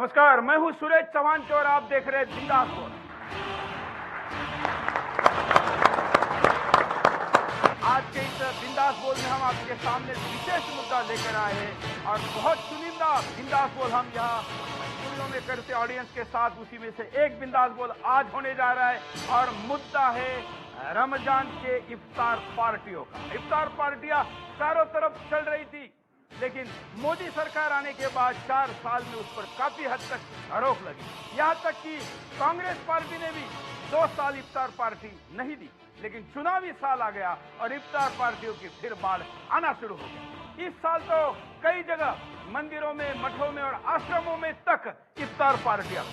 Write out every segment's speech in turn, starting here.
नमस्कार, मैं हूं सुरेश चौहान और आप देख रहे हैं बिंदास बोल। आज के इस बिंदास बोल में हम आपके सामने विशेष मुद्दा लेकर आए हैं और बहुत चुनिंदा बिंदास बोल हम यहाँ स्टूडियो में करते ऑडियंस के साथ। उसी में से एक बिंदास बोल आज होने जा रहा है और मुद्दा है रमजान के इफ्तार पार्टियों का। इफ्तार पार्टियां चारों तरफ चल रही थी, लेकिन मोदी सरकार आने के बाद 4 साल में उस पर काफी हद तक रोक लगी। यहां तक कि कांग्रेस पार्टी ने भी 2 साल इफ्तार पार्टी नहीं दी, लेकिन चुनावी साल आ गया और इफ्तार पार्टियों की फिर बाढ़ आना शुरू हो गई। इस साल तो कई जगह मंदिरों में, मठों में और आश्रमों में तक इफ्तार पार्टियां।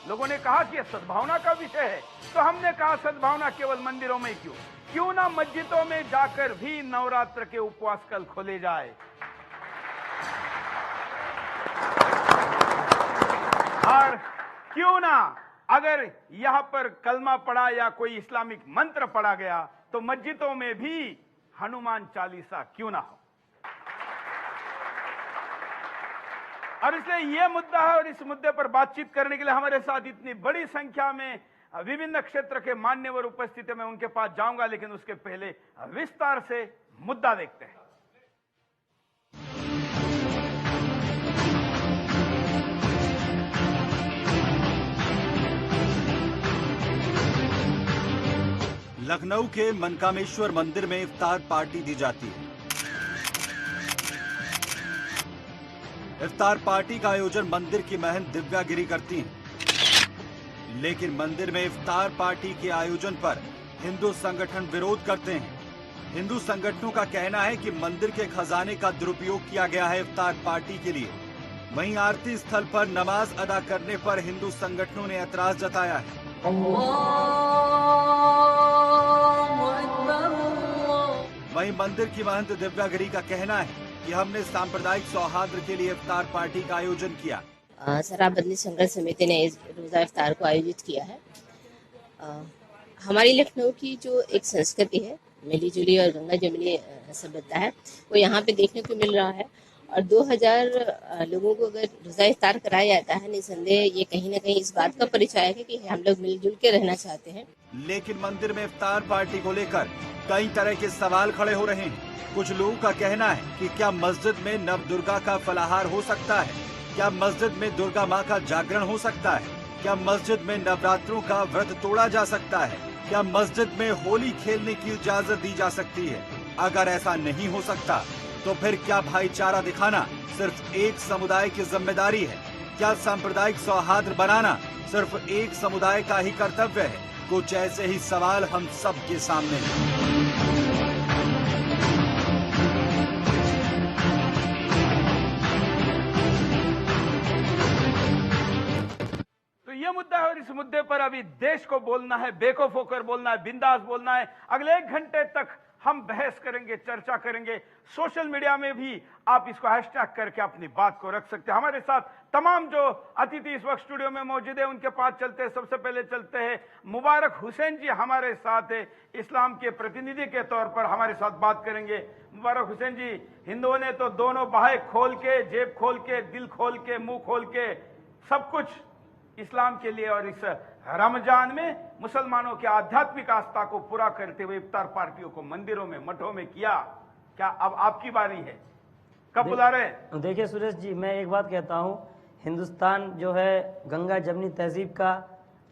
लोगों ने कहा कि यह सद्भावना का विषय है, तो हमने कहा सद्भावना केवल मंदिरों में क्यों ना मस्जिदों में जाकर भी नवरात्र के उपवास कल खोले जाए। और क्यों ना अगर यहां पर कलमा पढ़ा या कोई इस्लामिक मंत्र पढ़ा गया तो मस्जिदों में भी हनुमान चालीसा क्यों ना हो। और इसलिए यह मुद्दा है और इस मुद्दे पर बातचीत करने के लिए हमारे साथ इतनी बड़ी संख्या में विभिन्न क्षेत्र के मान्यवर उपस्थित है। मैं उनके पास जाऊंगा, लेकिन उसके पहले विस्तार से मुद्दा देखते हैं। लखनऊ के मनकामेश्वर मंदिर में इफ्तार पार्टी दी जाती है। इफ्तार पार्टी का आयोजन मंदिर की महंत दिव्या गिरी करती हैं, लेकिन मंदिर में इफ्तार पार्टी के आयोजन पर हिंदू संगठन विरोध करते हैं। हिंदू संगठनों का कहना है कि मंदिर के खजाने का दुरुपयोग किया गया है इफ्तार पार्टी के लिए। वहीं आरती स्थल पर नमाज अदा करने पर हिंदू संगठनों ने ऐतराज जताया है। वहीं मंदिर की महंत दिव्या गिरी का कहना है कि हमने सांप्रदायिक सौहार्द के लिए इफ्तार पार्टी का आयोजन किया। शराबबंदी संघर्ष समिति ने रोजा इफ्तार को आयोजित किया है। हमारी लखनऊ की जो एक संस्कृति है, मिली जुली और गंगा जमुनी सभ्यता है, वो यहाँ पे देखने को मिल रहा है। और 2000 लोगों को अगर रोजा इफ्तार कराया जाता है, निसंदेह ये कहीं ना कहीं इस बात का परिचय है कि हम लोग मिलजुल के रहना चाहते हैं। लेकिन मंदिर में इफ्तार पार्टी को लेकर कई तरह के सवाल खड़े हो रहे हैं। कुछ लोगों का कहना है कि क्या मस्जिद में नव दुर्गा का फलाहार हो सकता है? क्या मस्जिद में दुर्गा माँ का जागरण हो सकता है? क्या मस्जिद में नवरात्रों का व्रत तोड़ा जा सकता है? क्या मस्जिद में होली खेलने की इजाजत दी जा सकती है? अगर ऐसा नहीं हो सकता तो फिर क्या भाईचारा दिखाना सिर्फ एक समुदाय की जिम्मेदारी है? क्या सांप्रदायिक सौहार्द बनाना सिर्फ एक समुदाय का ही कर्तव्य है? कुछ ऐसे ही सवाल हम सब के सामने हैं। तो ये मुद्दा है और इस मुद्दे पर अभी देश को बोलना है, बेखौफ होकर बोलना है, बिंदास बोलना है। अगले 1 घंटे तक हम बहस करेंगे, चर्चा करेंगे। सोशल मीडिया में भी आप इसको हैशटैग करके अपनी बात को रख सकते हैं। हमारे साथ तमाम जो अतिथि इस वक्त स्टूडियो में मौजूद है, उनके पास चलते हैं। सबसे पहले चलते हैं मुबारक हुसैन जी हमारे साथ है, इस्लाम के प्रतिनिधि के तौर पर हमारे साथ बात करेंगे। मुबारक हुसैन जी, हिंदुओं ने तो दोनों बाहें खोल के, जेब खोल के, दिल खोल के, मुंह खोल के सब कुछ इस्लाम के लिए और इस रमजान में मुसलमानों की आध्यात्मिक आस्था को पूरा करते हुए इफ्तार पार्टियों को मंदिरों में, मठों में किया। क्या अब आपकी बारी है? कब बुला रहे हैं? देखिए सुरेश जी, मैं एक बात कहता हूँ, हिंदुस्तान जो है गंगा जमनी तहजीब का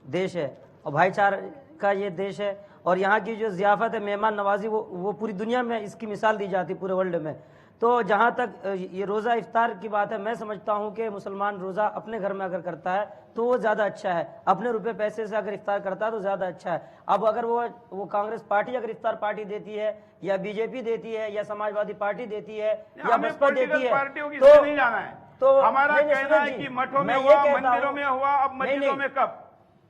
देश है और भाईचारा का ये देश है। और यहाँ की जो ज़ियाफ़त है, मेहमान नवाजी, वो पूरी दुनिया में इसकी मिसाल दी जाती, पूरे वर्ल्ड में। तो जहाँ तक ये रोज़ा इफ्तार की बात है, मैं समझता हूँ कि मुसलमान रोज़ा अपने घर में अगर करता है तो वो ज़्यादा अच्छा है। अपने रुपए पैसे से अगर इफ्तार करता है तो ज़्यादा अच्छा है। अब अगर वो कांग्रेस पार्टी अगर इफ्तार पार्टी देती है, या बीजेपी देती है, या समाजवादी पार्टी देती है, या बसपा देती है, तो नहीं जाना है। तो हमारा कहना है कि मठों में हुआ, मंदिरों में हुआ, अब मस्जिदों में कब?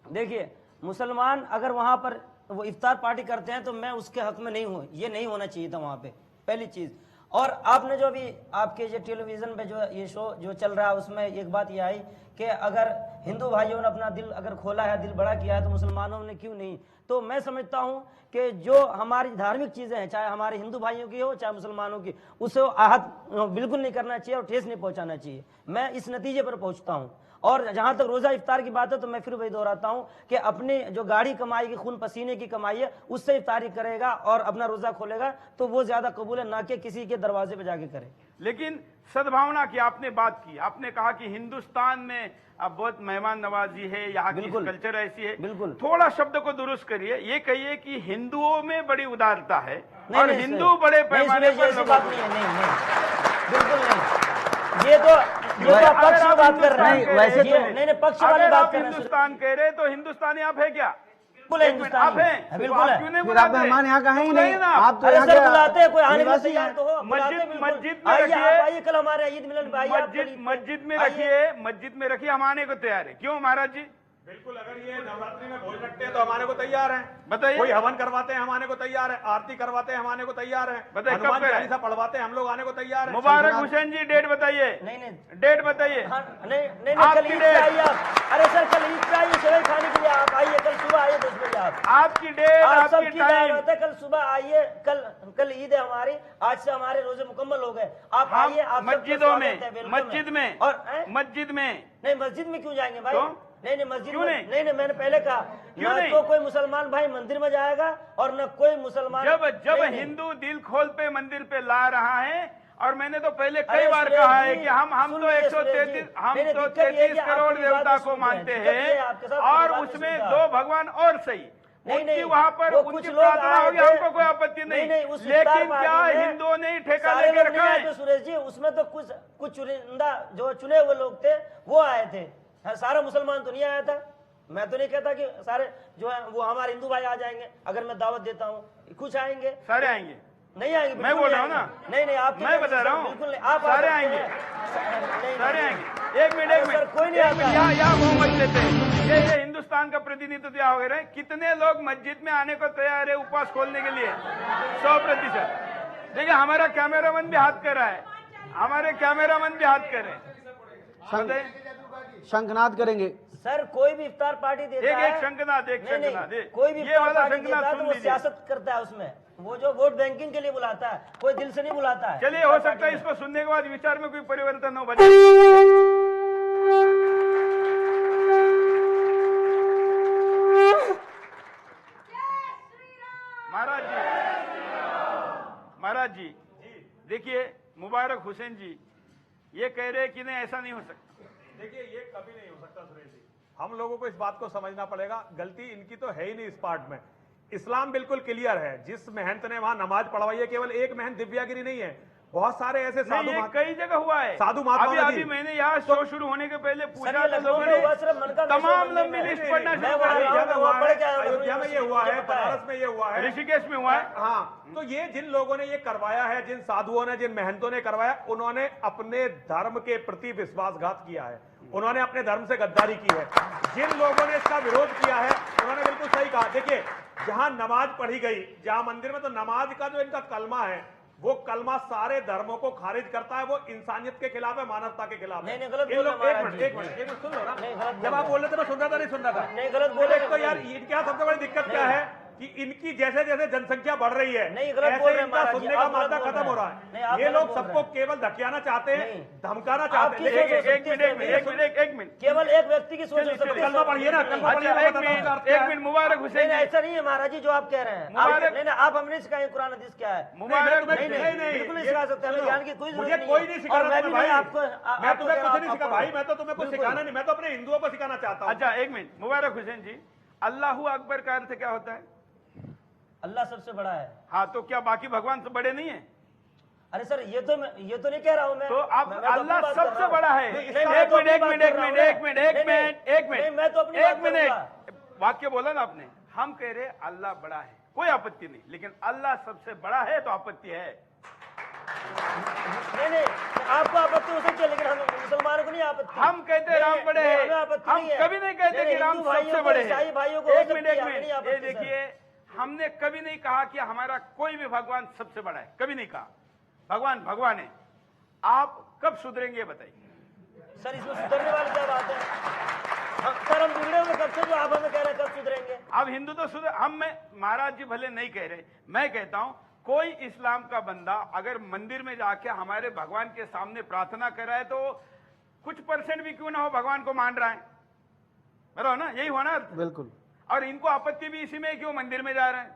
देखिए, मुसलमान अगर वहां पर वो इफ्तार पार्टी करते हैं तो मैं उसके हक में नहीं हूँ। ये नहीं होना चाहिए था वहां पे, पहली चीज। और आपने जो अभी आपके जो टेलीविजन पे जो ये शो जो चल रहा है, उसमें एक बात ये आई कि अगर हिंदू भाइयों ने अपना दिल अगर खोला है, दिल बड़ा किया है, तो मुसलमानों ने क्यों नहीं। तो मैं समझता हूं कि जो हमारी धार्मिक चीजें हैं, चाहे हमारे हिंदू भाइयों की हो चाहे मुसलमानों की, उसे आहत बिल्कुल नहीं करना चाहिए और ठेस नहीं पहुंचाना चाहिए। मैं इस नतीजे पर पहुंचता हूं। और जहां तक रोजा इफ्तार की बात है, तो मैं फिर वही दोहराता हूं कि अपनी जो गाढ़ी कमाई की, खून पसीने की कमाई है, उससे इफ्तारी करेगा और अपना रोजा खोलेगा तो वो ज्यादा कबूल है, ना कि किसी के दरवाजे पे जाके करे। लेकिन सद्भावना की आपने बात की, आपने कहा कि हिंदुस्तान में अब बहुत मेहमान नवाजी है, यहाँ की बिल्कुल। कल्चर ऐसी है। बिल्कुल। थोड़ा शब्द को दुरुस्त करिए, ये कहिए कि हिंदुओं में बड़ी उदारता है नहीं, और नहीं, हिंदू बड़े पैमाने पर ऐसी लोगों बात को- नहीं है। नहीं, बिल्कुल नहीं। ये तो पक्ष की बात कर रहे हैं। वैसे तो- नहीं, पक्ष वाली अगर बात आप कर रहे हैं। हिंदुस्तान कह रहे तो हिंदुस्तानी आप है क्या? बिल्कुल है, एक मिनट, हिंदुस्तानी आप हैं, बिल्कुल तो आप है। क्यों नहीं फिर आप बुलाते? मेहमान यहाँ का है ही बुलाइए नहीं, ना आप तो अरे यहाँ सर के बुलाते हैं, कोई आने में निवासी तैयार हैं। तो हो। बुलाते हैं, बिल्कुल। मस्जिद में आइए, रखिए। आप आइए, कल हमारे ईद मिलन पे आइए, आप कल ईद पे मस्जिद में आइए। रखिए, मस्जिद में रखिए, हम आने को तैयार है। क्यों महाराज जी? बिल्कुल, अगर ये नवरात्रि में भोज रखते हैं तो हम आने को तैयार हैं। बताइए। कोई हवन करवाते हैं हम आने को तैयार है, आरती करवाते हैं हम आने को तैयार हैं, बताइए, कब हनुमान करें? चालीसा पढ़वाते हैं हम लोग आने को तैयार हैं। मुबारक हुसैन जी, डेट बताइए। नहीं, डेट बताइए। हाँ, नहीं, आपकी कल ईद पे डेट। आइए आप। अरे सर कल ईद पे आइए, सेवई खाने के लिए आप आइए, कल सुबह आइए 10 बजे आप। आपकी डेट, आप आपकी सबकी टाइम। दावत है, कल सुबह आइए। कल ईद है हमारी, आज से हमारे रोजे मुकम्मल हो गए। आप हम आइए, आप सबका मस्जिदों में, स्वागत है, वेलकम है। मस्जिद में, और मस्जिद में नहीं, मस्जिद में क्यों जाएंगे भाई? तो? नहीं, मस्जिद क्यों में नहीं? नहीं, मैंने पहले कहा क्यों ना नहीं? तो कोई मुसलमान भाई मंदिर में जाएगा और न कोई मुसलमान। जब नहीं, नहीं। हिंदू दिल खोल पे मंदिर पे ला रहा है, और मैंने तो पहले कई अरे बार सुरेश कहा है जी, कि हम सुन तो लीजिए 133 सुरेश जी। हम नहीं, तो दिक्कत ये है कि 33 करोड़ आपकी बात देवता सुनते को हैं। मानते दिक्कत ये है, हैं, आपके साथ और बात उसमें सुनता। 2 भगवान और सही। नहीं, उनकी नहीं, वहां पर वो उनकी कुछ लोग प्रार्थना आए होगी, थे। हमको कोई आपत्ति नहीं। उस इफ्तार लेकिन क्या पार्टी में हिंदुओं ने ही ठेका सारे लेके लोग रखा नहीं आए है? थे सुरेश जी, उसमें तो कुछ चुनिंदा जो चुने हुए लोग थे वो आए थे। हाँ, सारा मुसलमान तो नहीं आया था। मैं तो नहीं कहता कि सारे जो है वो हमारे हिंदू भाई आ जाएंगे। अगर मैं दावत देता हूँ, कुछ आएंगे, सारे आएंगे। नहीं आएंगे। मैं बिल्कुल बोल नहीं रहा हूँ ना। आएंगे। नहीं, आप मैं बता रहा हूँ। बिल्कुल नहीं, आप सारे आ सकते आएंगे। हैं। नहीं, सारे नहीं, आएंगे। एक मिनट, अरे सर, कोई नहीं आता। यहाँ मोहम्मद लेते हैं। ये हिंदुस्तान का प्रतिनिधित्व यहाँ हो रहा है। कितने लोग मस्जिद में आने को तैयार है उपवास खोलने के लिए? 100%। देखिए, हमारा कैमरामैन भी हाथ कर रहा है, हमारे कैमरामैन भी हाथ कर रहे हैं। शंखनाद करेंगे। सर कोई भी इफ्तार पार्टी देता एक है, शंखनाद, एक नहीं, शंखनाद, नहीं, एक। कोई भी ये इफ्तार वाला पार्टी शंखनाद देता है सुन तो वो लीजिए। सियासत करता है उसमें। वो जो वोट बैंकिंग के लिए बुलाता है, कोई दिल से नहीं बुलाता है। चलिए, हो सकता है इसको सुनने के बाद विचार में कोई परिवर्तन हो। बने महाराज जी, देखिए, मुबारक हुसैन जी ये कह रहे हैं कि नहीं, ऐसा नहीं हो सकता। देखिए, ये कभी नहीं हो सकता सुरेश जी। हम लोगों को इस बात को समझना पड़ेगा, गलती इनकी तो है ही नहीं इस पार्ट में। इस्लाम बिल्कुल क्लियर है। जिस महंत ने वहां नमाज पढ़वाई है, केवल एक महंत दिव्यागिरी नहीं है, बहुत सारे ऐसे साधु नहीं, ये कई जगह हुआ है। साधु महात्मा अभी मैंने यहाँ शो शुरू होने के पहले पूछा ये था, लखनऊ लोगों में हुआ, सिर्फ ने मनका तमाम मिशन लंबी में। लिस्ट पढ़ना मैं शुरू वहाँ कर रहा दी। हूँ, वहाँ पढ़ के आया हूँ, अयोध्या में ये हुआ है, पता है। बनारस में ये हुआ है, ऋषिकेश में हुआ है। हाँ, तो ये जिन लोगों ने ये करवाया है, जिन साधुओं ने, जिन महंतों ने करवाया, उन्होंने अपने धर्म के प्रति विश्वासघात किया है, उन्होंने अपने धर्म से गद्दारी की है। जिन लोगों ने इसका विरोध किया है, उन्होंने बिल्कुल सही कहा। देखिए, जहां नमाज पढ़ी गई, जहां मंदिर में, तो नमाज का जो इनका कलमा है, वो कलमा सारे धर्मों को खारिज करता है। वो इंसानियत के खिलाफ है, मानवता के खिलाफ है। नहीं, गलत इन बोल लोग, रहे एक हैं मिनट, महाराज एक मिनट, एक मिनट सुन लो ना। नहीं, गलत जब आप बोल रहे थे मैं सुन रहा था, नहीं सुन रहा था। नहीं, गलत बोल रहे हैं। तो यार इनके यहाँ सबसे बड़ी दिक्कत क्या है कि इनकी जैसे जैसे जनसंख्या बढ़ रही है, नहीं, गलत ऐसे बोल रहे हैं इनका महाराज जी, सुनने का आप गलत मादा बोल खत्म रहे हो रहा हैं। नहीं, है। आप ये गलत लोग बोल सबको रहे हैं। केवल धकियाना चाहते हैं, नहीं। धमकाना चाहते आपकी हैं। सोच हो सकती है, एक मिनट। केवल एक व्यक्ति की सोच हो सकती है। कलमा पढ़िए ना, कलमा अच्छा, पढ़िए, मैं बताता हूँ इसका अर्थ क्या एक है। मिनट, मुबारक नहीं, हुसैन नहीं, जी। ऐसा नहीं है महाराज जी जो आप कह रहे हैं। मुबारक- नहीं, आप हमने सिखाया कुरान हदीस क्या है। मुबारक नहीं, नहीं, बिल्कुल नहीं सिखा सकते, हमें ज्ञान की कोई जरूरत मुझे नहीं कोई है। नहीं और सिखाना मैं भी तुम्हें भाई, नहीं आपको मैं तुम्हें कुछ नहीं सिखा भाई, आपको- मैं तो तुम्हें कुछ बिल्कुल। सिखाना नहीं, मैं तो अपने हिंदुओं को सिखाना चाहता हूँ। अच्छा, एक मिनट, मुबारक हुसैन जी, अल्लाहू अकबर का अर्थ क्या होता है? अल्लाह सबसे बड़ा है। हाँ, तो क्या बाकी भगवान से बड़े नहीं है? अरे सर, ये तो नहीं कह रहा हूँ मैं। तो आप मैं तो अपनी अल्लाह बात कर सबसे रहा हूँ। बड़ा है। नहीं, एक मैं तो अपनी बात मिनट, कर रहा हूँ ना। नहीं, मैं तो अपनी बात एक मिनट, करूंगा। वाक्य बोला ना आपने। हम कह रहे अल्लाह बड़ा है, कोई आपत्ति नहीं, लेकिन अल्लाह सबसे बड़ा है तो आपत्ति है। नहीं, आपको आपत्ति हो सकती है, लेकिन हम मुसलमानों को नहीं आपत्ति। हम कहते हैं राम बड़े हैं, हमें आपत्ति हम नहीं है। कभी नहीं कहते कि राम हिंदू भाइयों सबसे को, बड़े ईसाई हैं। भाइयों को एक हो मिनट, सकती है, एक हमें नहीं मिनट, आपत्ति, ये सर। देखिए, हमने कभी नहीं कहा कि हमारा कोई भी भगवान सबसे बड़ा है, कभी नहीं कहा। भगवान भगवान है। आप कब सुधरेंगे बताइए? सर इसमें सुधरने वाली क्या बात है? सर हम बिगड़े हुए कब से, जो आप हमें कह रहे हैं कब सुधरेंगे? अब हिंदू तो सुधर, हम मैं महाराज जी भले नहीं कह रहे, मैं कहता हूं कोई इस्लाम का बंदा अगर मंदिर में जाके हमारे भगवान के सामने प्रार्थना कर रहा है तो कुछ परसेंट भी क्यों ना हो भगवान को मान रहा है, बराबर ना? यही हुआ ना? बिल्कुल। और इनको आपत्ति भी इसी में क्यों मंदिर में जा रहे हैं?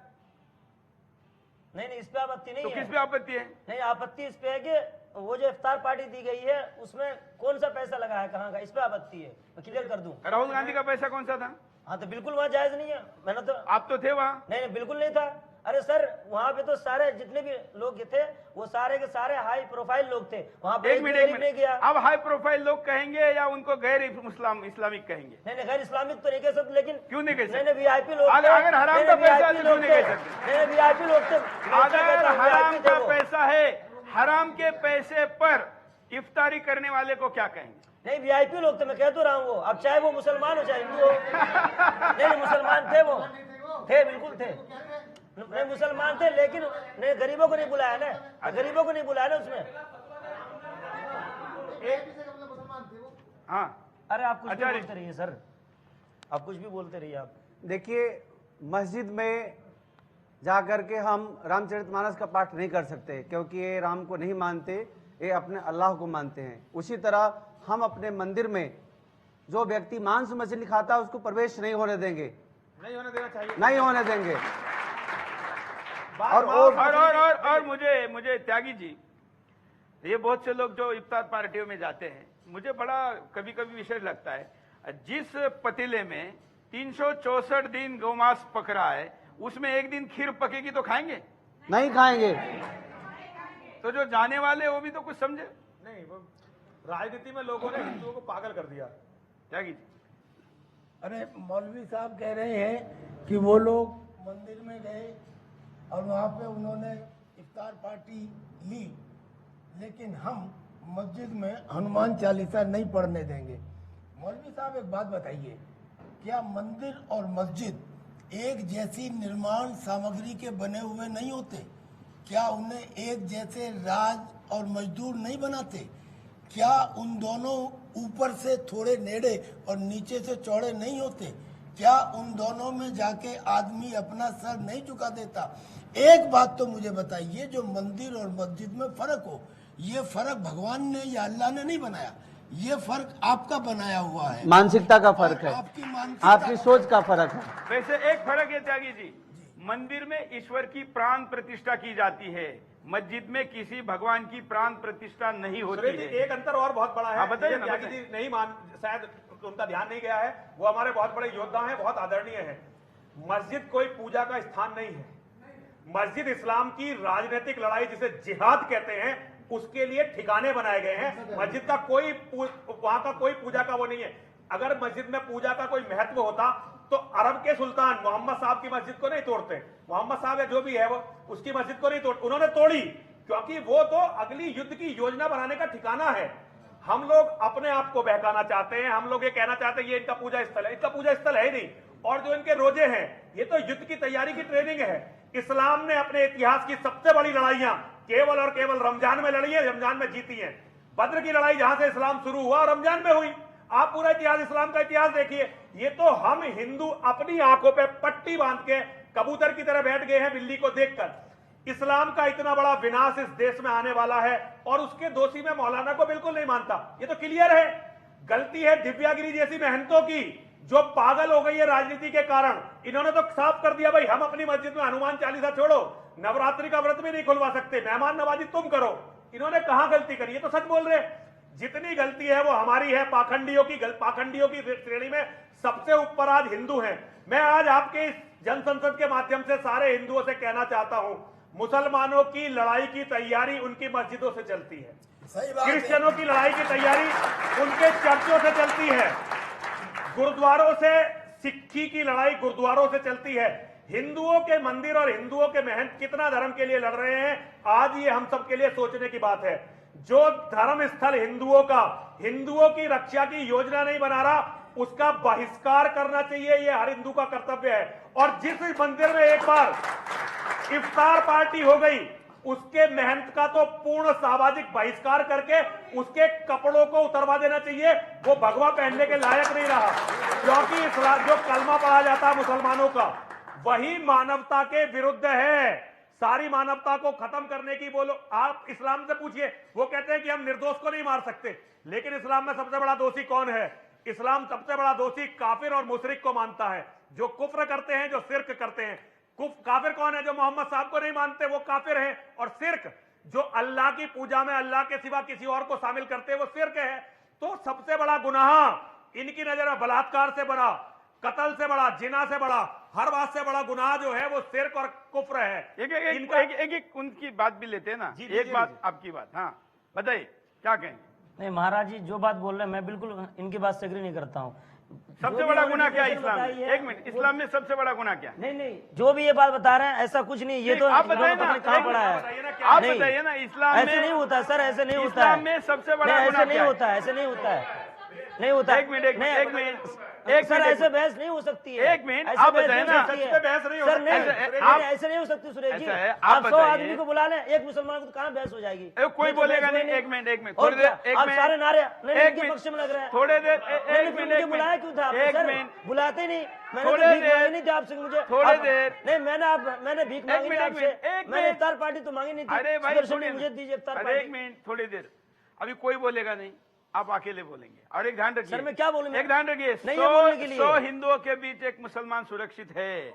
नहीं इस पे आपत्ति नहीं तो है। किस पे आपत्ति है? नहीं आपत्ति इस पे है कि वो जो इफ्तार पार्टी दी गई है उसमें कौन सा पैसा लगा है, कहाँ का, इस पे आपत्ति है। मैं क्लियर कर दूं, राहुल गांधी का पैसा कौन सा था? हाँ तो बिल्कुल वहाँ जायज नहीं है। मैंने तो आप तो थे वहां। नहीं बिल्कुल नहीं था। अरे सर वहाँ पे तो सारे जितने भी लोग थे वो सारे के सारे हाई प्रोफाइल लोग थे, वहाँ पे एक मिनट नहीं गया। अब हाई प्रोफाइल लोग कहेंगे या उनको गैर इस्लामिक कहेंगे? नहीं गैर इस्लामिक तो नहीं कह सकते, लेकिन क्यों नहीं कह सकते? नहीं वीआईपी लोग थे। अगर हराम का पैसा है तो क्यों नहीं कह सकते? नहीं वीआईपी लोग थे। अगर हराम का पैसा है, हराम के पैसे पर इफ्तारी करने वाले को क्या कहेंगे? नहीं वीआईपी लोग थे, मैं कह तो रहा हूँ वो, अब चाहे वो मुसलमान हो चाहे हिंदू हो। नहीं मुसलमान थे, वो थे बिल्कुल थे, नहीं मुसलमान थे, लेकिन नहीं गरीबों को नहीं बुलाया ना, गरीबों को नहीं बुलाया ना उसमें। हाँ अरे आप कुछ भी बोलते रहिए सर, आप कुछ भी बोलते रहिए आप। देखिए, मस्जिद में जाकर के हम रामचरितमानस का पाठ नहीं कर सकते, क्योंकि ये राम को नहीं मानते, ये अपने अल्लाह को मानते हैं। उसी तरह हम अपने मंदिर में जो व्यक्ति मांस मछली खाता है उसको प्रवेश नहीं होने देंगे, नहीं होने देना चाहिए, नहीं होने देंगे। और मुझे त्यागी जी, ये बहुत से लोग जो इफ्तार पार्टियों में जाते हैं, मुझे बड़ा कभी कभी विशेष लगता है, जिस पतीले में 364 दिन गौमांस पक रहा है उसमें एक दिन खीर पकेगी तो खाएंगे? नहीं खाएंगे। तो जो जाने वाले वो भी तो कुछ समझे। नहीं वो राजनीति में लोगों ने हिंदुओं को पागल कर दिया। त्यागी जी, अरे मौलवी साहब कह रहे हैं कि वो लोग मंदिर में गए और वहाँ पे उन्होंने इफ्तार पार्टी ली, लेकिन हम मस्जिद में हनुमान चालीसा नहीं पढ़ने देंगे। मौलवी साहब एक बात बताइए, क्या मंदिर और मस्जिद एक जैसी निर्माण सामग्री के बने हुए नहीं होते? क्या उन्हें एक जैसे राज और मजदूर नहीं बनाते? क्या उन दोनों ऊपर से थोड़े नेड़े और नीचे से चौड़े नहीं होते? क्या उन दोनों में जाके आदमी अपना सर नहीं झुका देता? एक बात तो मुझे बताइए, जो मंदिर और मस्जिद में फर्क हो, ये फर्क भगवान ने या अल्लाह ने नहीं बनाया, ये फर्क आपका बनाया हुआ है, मानसिकता का फर्क है, आपकी मानसिकता, आपकी सोच का फर्क है। वैसे एक फर्क है त्यागी जी, मंदिर में ईश्वर की प्राण प्रतिष्ठा की जाती है, मस्जिद में किसी भगवान की प्राण प्रतिष्ठा नहीं होती सुरेश जी, है। एक अंतर और बहुत बड़ा है। हाँ, बताइए ना, त्यागी बताइए। जी नहीं मान, शायद उनका ध्यान नहीं गया है, वो हमारे बहुत बड़े योद्धा हैं, बहुत आदरणीय हैं। मस्जिद कोई पूजा का स्थान नहीं है। मस्जिद इस्लाम की राजनीतिक लड़ाई जिसे जिहाद कहते हैं उसके लिए ठिकाने बनाए गए हैं। मस्जिद का कोई वहां का कोई पूजा का वो नहीं है। अगर मस्जिद में पूजा का कोई महत्व होता तो अरब के सुल्तान मोहम्मद साहब की मस्जिद को नहीं तोड़ते। मोहम्मद साहब है जो भी है वो उसकी मस्जिद को नहीं तोड़, उन्होंने तोड़ी क्योंकि वो तो अगली युद्ध की योजना बनाने का ठिकाना है। हम लोग अपने आप को बहकाना चाहते हैं, हम लोग ये कहना चाहते हैं ये इनका पूजा स्थल है, इनका पूजा स्थल है ही नहीं। और जो इनके रोजे हैं ये तो युद्ध की तैयारी की ट्रेनिंग है। इस्लाम ने अपने इतिहास की सबसे बड़ी लड़ाइयां केवल और केवल रमजान में लड़ी है, रमजान में जीती है। बद्र की लड़ाई जहां से इस्लाम शुरू हुआ रमजान में हुई। आप पूरा इतिहास इस्लाम का इतिहास देखिए। ये तो हम हिंदू अपनी आंखों पे पट्टी बांध के कबूतर की तरह बैठ गए हैं बिल्ली को देखकर। इस्लाम का इतना बड़ा विनाश इस देश में आने वाला है और उसके दोषी मैं मौलाना को बिल्कुल नहीं मानता। ये तो क्लियर है। गलती है दिव्यागिरी जैसी महंतों की जो पागल हो गई है राजनीति के कारण। इन्होंने तो साफ कर दिया भाई हम अपनी मस्जिद में हनुमान चालीसा छोड़ो, नवरात्रि का व्रत भी नहीं खुलवा सकते, मेहमान नवाजी तुम करो। इन्होंने कहां गलती करी? ये तो सच बोल रहे। जितनी गलती है वो हमारी है। पाखंडियों की श्रेणी में सबसे ऊपर आज हिंदू हैं। मैं आज आपके इस जनसंसद के माध्यम से सारे हिंदुओं से कहना चाहता हूं, मुसलमानों की लड़ाई की तैयारी उनकी मस्जिदों से चलती है, सही बात है। क्रिश्चियनों की लड़ाई की तैयारी उनके चर्चों से चलती है, गुरुद्वारों से सिक्खी की लड़ाई गुरुद्वारों से चलती है। हिंदुओं के मंदिर और हिंदुओं के महंत कितना धर्म के लिए लड़ रहे हैं, आज ये हम सब के लिए सोचने की बात है। जो धर्म स्थल हिंदुओं का हिंदुओं की रक्षा की योजना नहीं बना रहा उसका बहिष्कार करना चाहिए, ये हर हिंदू का कर्तव्य है। और जिस मंदिर में एक बार इफ्तार पार्टी हो गई उसके मेहनत का तो पूर्ण सामाजिक बहिष्कार करके उसके कपड़ों को उतरवा देना चाहिए। वो भगवा पहनने के लायक नहीं रहा, क्योंकि इस्लाम जो कलमा पढ़ा जाता है मुसलमानों का, वही मानवता के विरुद्ध है। सारी मानवता को खत्म करने की बोलो। आप इस्लाम से पूछिए, वो कहते हैं कि हम निर्दोष को नहीं मार सकते, लेकिन इस्लाम में सबसे बड़ा दोषी कौन है? इस्लाम सबसे बड़ा दोषी काफिर और मुशरिक को मानता है, जो कुफ्र करते हैं, जो शिर्क करते हैं। काफिर कौन है? जो मोहम्मद साहब को नहीं मानते, वो काफिर हैं। और शिर्क, जो अल्लाह की पूजा में अल्लाह के सिवा किसी और को शामिल करते हैं, वो शिर्क है। तो सबसे बड़ा गुनाह इनकी नजर में बलात्कार से बड़ा, कत्ल से बड़ा, जिना से बड़ा, हर बात से बड़ा गुनाह जो है वो शिर्क और कुफ्र है। एक उनकी बात भी लेते हैं ना। एक बात आपकी बात, हाँ बताइए क्या कहेंगे? नहीं महाराज जी जो बात बोल रहे हैं मैं बिल्कुल इनकी बात से एग्री नहीं करता हूँ। सबसे बड़ा गुनाह क्या है इस्लाम में? एक मिनट, इस्लाम में सबसे बड़ा गुनाह क्या है? नहीं, जो भी ये बात बता रहे हैं ऐसा कुछ नहीं। ये तो आप बताइए ना, कहाँ पड़ा है? आप बताइए ना। इस्लाम में ऐसे नहीं होता सर, ऐसे नहीं होता इस्लाम में सबसे बड़ा गुनाह नहीं होता है, ऐसे नहीं होता है, नहीं होता। एक मिनट सर ऐसे बहस नहीं हो सकती है। एक मिनट, आप बताइए ना। बहस नहीं हो सर नहीं, ऐसे नहीं हो सकती सुरेश जी। आप 100 आदमी को बुला लें, एक मुसलमान को कहाँ बहस हो जाएगी? कोई बोलेगा नहीं। एक मिनट थोड़ी देर, आप सारे नारे इनके पक्ष में लग रहे हैं। थोड़े देर, एक मिनट, बुलाया क्यों था? एक सर मिनट, बुलाते नहीं। मैंने थोड़े तो भीख देर, मांगी नहीं थी आपसे। मुझे थोड़े देर नहीं, मैंने भीख मांगी नहीं आपसे। मैंने इफ्तार पार्टी तो मांगी नहीं थी। अरे भाई मुझे दीजिए इफ्तार पार्टी। एक मिनट, थोड़ी देर, अभी कोई बोलेगा नहीं, आप अकेले बोलेंगे। और एक ध्यान रखिए सर मैं क्या बोलूं? एक ध्यान रखिए, 100 हिंदुओं के बीच एक मुसलमान सुरक्षित है,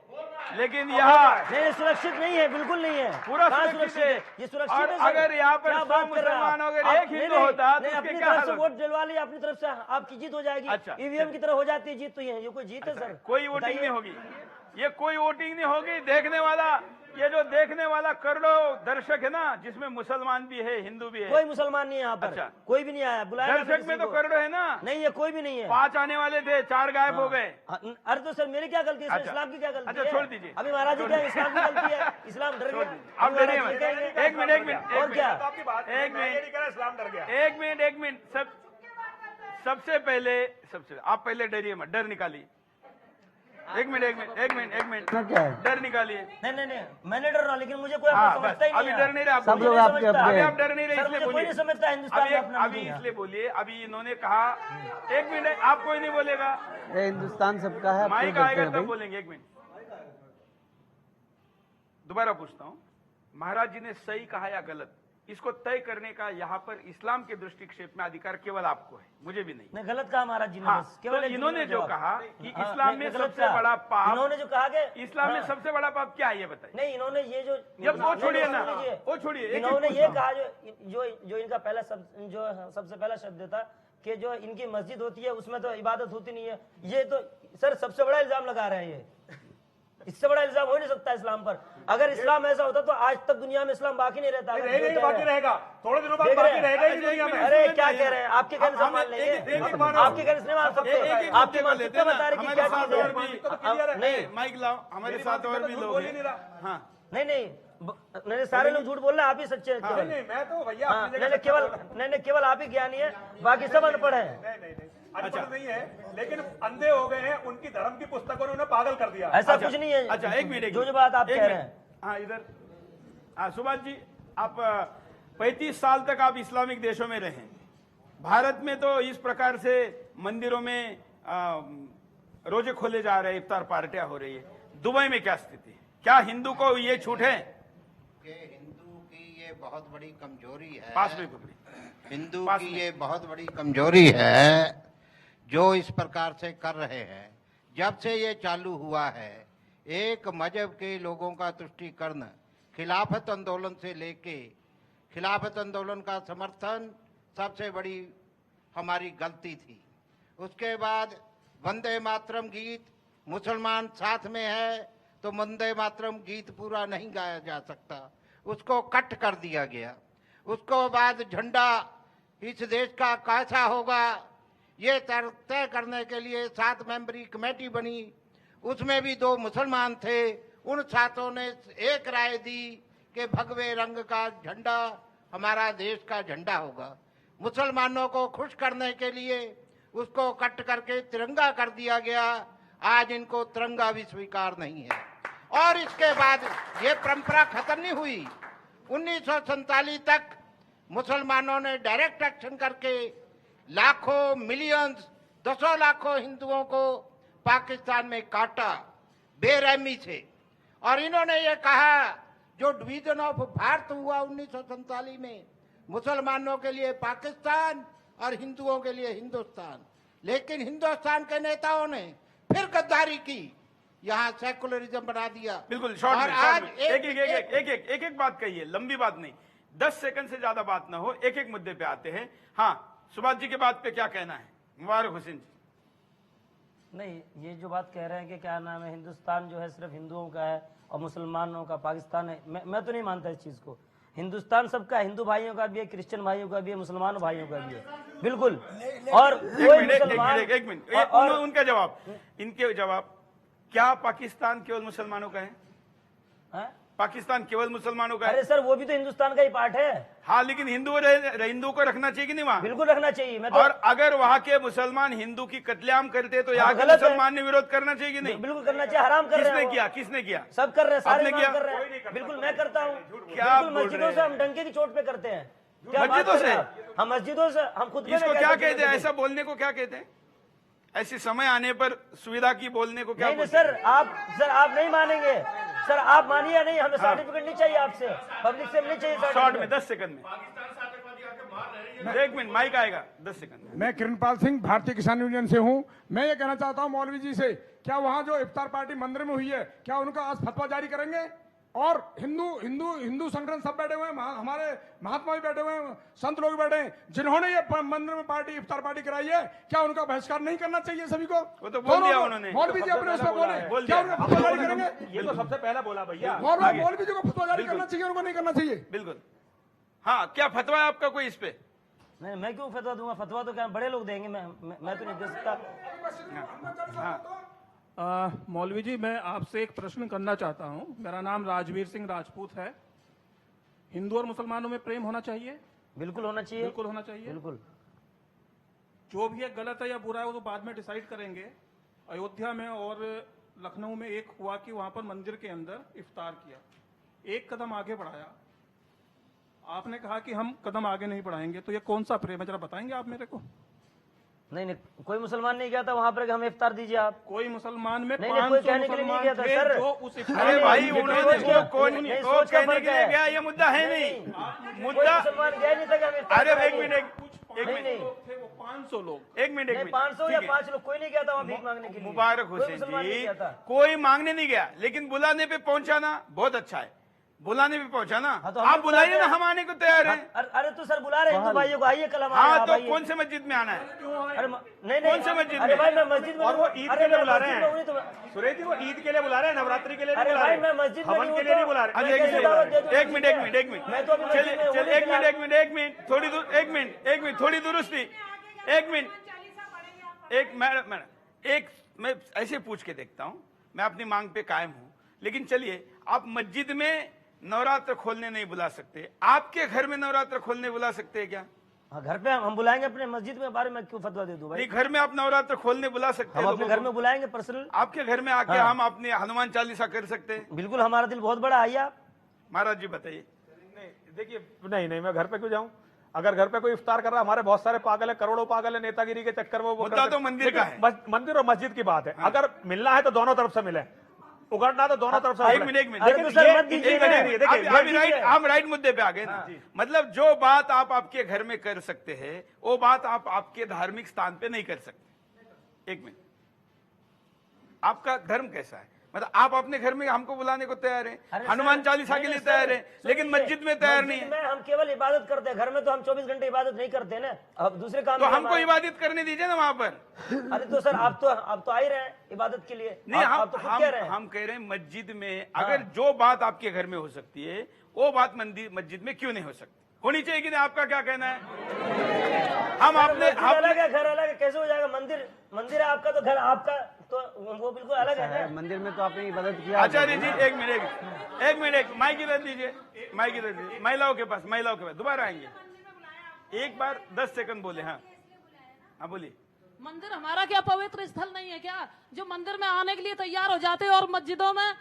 लेकिन यहाँ नहीं सुरक्षित नहीं है, बिल्कुल नहीं है। पूरा सुरक्षित है। ये सुरक्षित और है। अगर यहाँ पर 100 मुसलमान अगर एक हिंदू होता तो अपनी तरफ से वोट दिलवा लिया, अपनी तरफ से आपकी जीत हो जाएगी। अच्छा, ईवीएम की तरह हो जाती है जीत। तो ये कोई जीत है सर? कोई वोटिंग नहीं होगी, ये कोई वोटिंग नहीं होगी। देखने वाला, ये जो देखने वाला करोड़ों दर्शक है ना, जिसमें मुसलमान भी है, हिंदू भी है। कोई मुसलमान नहीं है यहाँ पर। अच्छा, कोई भी नहीं आया। बुलाया दर्शक में तो करोड़ों है ना? नहीं है, कोई भी नहीं है। 5 आने वाले थे, 4 गायब हो गए। अरे तो सर मेरी क्या गलती है? अच्छा, इस्लाम की क्या गलती है? अच्छा छोड़ दीजिए। अभी महाराज जी क्या इस्लाम की गलती है? इस्लाम डर गया। आप डरिए मत। एक मिनट, और क्या? एक मिनट, सबसे पहले आप पहले डरिए मत, डर निकालिए। एक मिनट, क्या है? डर निकालिए। नहीं, मैं नहीं डर रहा, लेकिन मुझे कोई समझता ही नहीं। अभी डर नहीं रहे, सब लोग आपके अभी आप डर नहीं रहे, इसलिए कोई बोलिए। नहीं समझता हिंदुस्तान में अपना। अभी इसलिए बोलिए। अभी इन्होंने कहा, एक मिनट, आप कोई नहीं बोलेगा, हिंदुस्तान सबका है। माइक आएगा तब बोलेंगे। एक मिनट, दोबारा पूछता हूँ, महाराज जी ने सही कहा या गलत, इसको तय करने का यहाँ पर इस्लाम के दृष्टिक्षेप में अधिकार केवल आपको है, मुझे भी नहीं। गलत कहा महाराज जी ने। हाँ, बस केवल तो इन्होंने जो कहा कि इस्लाम में गलत सबसे कहा। बड़ा पाप, इन्होंने जो कहा कि इस्लाम में सबसे बड़ा पाप क्या है ये बताइए। नहीं, इन्होंने ये जो वो छोड़िए ना, वो छोड़िए। इन्होंने ये कहा जो इनका पहला शब्द, जो सबसे पहला शब्द था कि जो इनकी मस्जिद होती है उसमें तो इबादत होती नहीं है। ये तो सर सबसे बड़ा इल्जाम लगा रहे हैं। ये इससे बड़ा इल्जाम हो नहीं सकता इस्लाम पर। अगर इस्लाम ऐसा होता तो आज तक दुनिया में इस्लाम बाकी नहीं रहता। बाकी रहेगा, थोड़े दिनों बाद बाकी रहेगा ही दुनिया में। अरे क्या कह रहे हैं? आपके कहने से मान लेंगे, आपके कहने से नहीं मान सकते। आपकी मानसिकता बता रही कि क्या चीज है। नहीं माइक लाओ, हमारे साथ और भी लोग हैं। हाँ, नहीं, सारे लोग झूठ बोल रहे हैं, आप ही सच्चे। नहीं, मैं तो भैया केवल आप ही ज्ञानी है, बाकी सब अनपढ़ है। अच्छा नहीं है, लेकिन अंधे हो गए हैं, उनकी धर्म की पुस्तकों ने उन्हें पागल कर दिया। ऐसा कुछ नहीं है। अच्छा, एक मिनट, जो बात आप कह रहे हैं। हाँ, इधर सुभाष जी, आप 35 साल तक आप इस्लामिक देशों में रहे। भारत में तो इस प्रकार से मंदिरों में रोजे खोले जा रहे हैं, इफ्तार पार्टियां हो रही है। दुबई में क्या स्थिति है? क्या हिंदू को ये छूट है? हिंदू की ये बहुत बड़ी कमजोरी है। पास में पकड़ी। हिंदू की ये बहुत बड़ी कमजोरी है जो इस प्रकार से कर रहे हैं। जब से ये चालू हुआ है, एक मजहब के लोगों का तुष्टीकरण खिलाफत आंदोलन से लेके खिलाफत आंदोलन का समर्थन सबसे बड़ी हमारी गलती थी। उसके बाद वंदे मातरम गीत, मुसलमान साथ में है तो वंदे मातरम गीत पूरा नहीं गाया जा सकता, उसको कट कर दिया गया। उसको बाद झंडा इस देश का कैसा होगा ये तय करने के लिए 7 मेंबरी कमेटी बनी। उसमें भी 2 मुसलमान थे। उन 7 ने एक राय दी कि भगवे रंग का झंडा हमारा देश का झंडा होगा। मुसलमानों को खुश करने के लिए उसको कट करके तिरंगा कर दिया गया। आज इनको तिरंगा भी स्वीकार नहीं है। और इसके बाद ये परंपरा खत्म नहीं हुई। 1947 तक मुसलमानों ने डायरेक्ट एक्शन करके लाखों मिलियंस 10 लाखों हिंदुओं को पाकिस्तान में काटा बेरहमी से। और इन्होंने ये कहा जो डिवीजन ऑफ भारत हुआ 1947 में, मुसलमानों के लिए पाकिस्तान और हिंदुओं के लिए हिंदुस्तान। लेकिन हिंदुस्तान के नेताओं ने फिर गद्दारी की, यहाँ सेकुलरिज्म बना दिया। बिल्कुल शॉर्ट और में, आज शॉर्ट में। एक बात कहिए, लंबी बात नहीं, 10 सेकंड से ज्यादा बात ना हो, एक एक मुद्दे पे आते हैं। हाँ, सुभाष जी के बात पे क्या कहना है? मुबारक हुसैन जी। नहीं, ये जो बात कह रहे हैं कि क्या नाम है, हिंदुस्तान जो है सिर्फ हिंदुओं का है और मुसलमानों का पाकिस्तान है, मैं तो नहीं मानता इस चीज को। हिंदुस्तान सबका, हिंदू भाइयों का भी है, क्रिश्चियन भाइयों का भी है, मुसलमान भाइयों का भी है, बिल्कुल। और कोई मुसलमान एक मिनट, उनका जवाब, इनके जवाब, क्या पाकिस्तान केवल मुसलमानों का है? पाकिस्तान केवल मुसलमानों का है? अरे सर, वो भी तो हिंदुस्तान का ही पार्ट है। हाँ, लेकिन हिंदू को रखना चाहिए कि नहीं वहाँ? बिल्कुल रखना चाहिए। मैं तो और अगर वहाँ के मुसलमान हिंदू की कत्लेआम करते तो यहाँ के मुसलमान ने विरोध करना चाहिए कि नहीं? बिल्कुल करना चाहिए। हराम कर रहे हैं। किसने किया? सब कर रहे हैं, सारे आपने किया? कर रहे हैं। बिल्कुल मैं करता हूँ। क्या बिल्कुल मस्जिदों से हम डंके की चोट पे करते हैं। क्या मस्जिदों से? हम मस्जिदों से, हम खुद इसको क्या कहते हैं? ऐसा बोलने को क्या कहते हैं? ऐसे समय आने पर सुविधा की बोलने को क्या नहीं बोलते हैं? सर आप नहीं मानेंगे। सर आप मानिए या नहीं, हमें सर्टिफिकेट नहीं चाहिए आपसे, पब्लिक से नहीं चाहिए। शॉर्ट में 10 सेकंड में, 1 मिनट, माइक आएगा 10 सेकंड में। मैं किरणपाल सिंह, भारतीय किसान यूनियन से हूं। मैं ये कहना चाहता हूं मौलवी जी से, क्या वहां जो इफ्तार पार्टी मंदिर में हुई है, क्या उनका आज फतवा जारी करेंगे? और हिंदू संगठन सब बैठे हुए हैं, हमारे महात्मा भी बैठे हुए हैं, संत लोग बैठे हैं, जिन्होंने ये मंदिर में पार्टी इफ्तार पार्टी कराई है, क्या उनका बहिष्कार नहीं करना चाहिए सभी को? वो तो बोल दिया उन्होंने। मौलवी जी अपने उसमें बोले, क्या उनका फतवा जारी करेंगे? ये तो सबसे पहला बोला भैया। मौलवी जी को फतवा जारी करना चाहिए, उनको नहीं करना चाहिए? बिल्कुल। हाँ, क्या फतवा है आपका कोई इस पे? नहीं, मैं क्यों फतवा दूंगा? फतवा तो क्या बड़े लोग देंगे, मैं तो नहीं दे सकता। मौलवी जी, मैं आपसे एक प्रश्न करना चाहता हूं। मेरा नाम राजवीर सिंह राजपूत है। हिंदू और मुसलमानों में प्रेम होना चाहिए? बिल्कुल होना चाहिए। बिल्कुल होना चाहिए। बिल्कुल। जो भी है गलत है या बुरा है वो तो बाद में डिसाइड करेंगे। अयोध्या में और लखनऊ में एक हुआ कि वहां पर मंदिर के अंदर इफ्तार किया, एक कदम आगे बढ़ाया। आपने कहा कि हम कदम आगे नहीं बढ़ाएंगे, तो ये कौन सा प्रेम है, जरा बताएंगे आप मेरे को? नहीं, कोई मुसलमान नहीं गया था वहां पर कि हमें इफ्तार दीजिए आप। कोई मुसलमान में नहीं, कोई कहने के लिए नहीं गया था सर। जो उस अरे भाई, उन्होंने कहने के लिए गया, ये मुद्दा है नहीं। मुद्दा मुसलमान गया नहीं था कि हमें इफ्तार अरे कराइए। एक मिनट, थे वो 500 लोग। एक मिनट 500 या 5 लोग, कोई नहीं गया था वहाँ भीख मांगने के लिए। मुबारक कोई हुसैन मुसलमान नहीं जी, गया था। कोई मांगने नहीं गया, लेकिन बुलाने पे पहुंचाना बहुत अच्छा है। बुलाने पे पहुंचा ना, हाँ, तो आप बुलाइए ना, हम आने को तैयार हैं। अरे तो सर बुला रहे हैं हिंदू भाइयों को, आइए कल हमारे हाँ, यहाँ तो आइए। कौन से मस्जिद में आना है? अरे नहीं, कौन से मस्जिद अरे में? भाई मैं मस्जिद में और वो ईद के लिए बुला रहे हैं। हैं। सुरेश जी, वो ईद के लिए बुला रहे हैं, नवरात्रि के लिए नहीं अरे बुला भाई रहे मैं हैं, मस्जिद में हवन के लिए नहीं बुला रहे हैं। अच्छा, एक मिनट, मैं तो अभी मस्जिद में हूँ, चलिए, एक मिनट, थोड़ी दुरुस्ती, एक मिनट, मैं ऐसे पूछ के देखता हूँ, मैं अपनी मांग पे कायम हूँ, लेकिन चलिए, आप मस्जिद में नवरात्र खोलने नहीं बुला सकते, आपके घर में नवरात्र खोलने बुला सकते हैं क्या? हाँ, घर पे हम बुलाएंगे अपने मस्जिद में, बारे में क्यों फतवा दे दूं भाई? नहीं, घर में आप नवरात्र खोलने बुला सकते हैं? हम अपने घर में बुलाएंगे पर्सनल। आपके घर में आके हम अपने हनुमान चालीसा कर सकते हैं? बिल्कुल, हमारा दिल बहुत बड़ा, आइए आप। महाराज जी बताइए। नहीं, देखिए, नहीं, मैं घर पे क्यों जाऊं? अगर घर पे कोई इफ्तार कर रहा है, हमारे बहुत सारे पागल है, करोड़ों पागल है नेतागिरी के चक्कर में। वो मुद्दा तो मंदिर का है। मंदिर और मस्जिद की बात है। अगर मिलना है तो दोनों तरफ से मिले, उगड़ना तो दोनों तरफ से। एक मिनट, अरे तो सर मत दीजिए ना। हम राइट मुद्दे पे आ गए ना। मतलब जो बात आप आपके घर में कर सकते हैं, वो बात आप आपके धार्मिक स्थान पे नहीं कर सकते। एक मिनट, आपका धर्म कैसा है? मतलब आप अपने घर में हमको बुलाने को तैयार हैं, हनुमान चालीसा के लिए तैयार हैं, लेकिन मस्जिद में तैयार नहीं है। हम केवल इबादत करते हैं, घर में तो हम 24 घंटे इबादत नहीं करते ना, अब दूसरे काम। तो हमको इबादत करने दीजिए ना वहां पर। अरे तो सर आप तो आ ही रहे हैं इबादत के लिए। नहीं, आप तो खुद कह रहे हैं। हम कह रहे हैं मस्जिद में अगर जो बात आपके घर में हो सकती है, वो बात मस्जिद में क्यों नहीं हो सकती? होनी चाहिए कि नहीं? आपका क्या कहना है? हम अपने अलग है, घर अलग है, कैसे हो जाएगा? मंदिर है आपका, तो घर आपका, तो वो बिल्कुल अलग है ना। मंदिर में तो आपने इबादत किया। आचार्य जी एक मिनट, माइक इधर दीजिए, महिलाओं के पास दोबारा आएंगे। एक बार 10 सेकंड बोले। हाँ बोलिए। मंदिर हमारा क्या पवित्र स्थल नहीं है क्या, जो मंदिर में आने के लिए तैयार हो जाते हैं और मस्जिदों में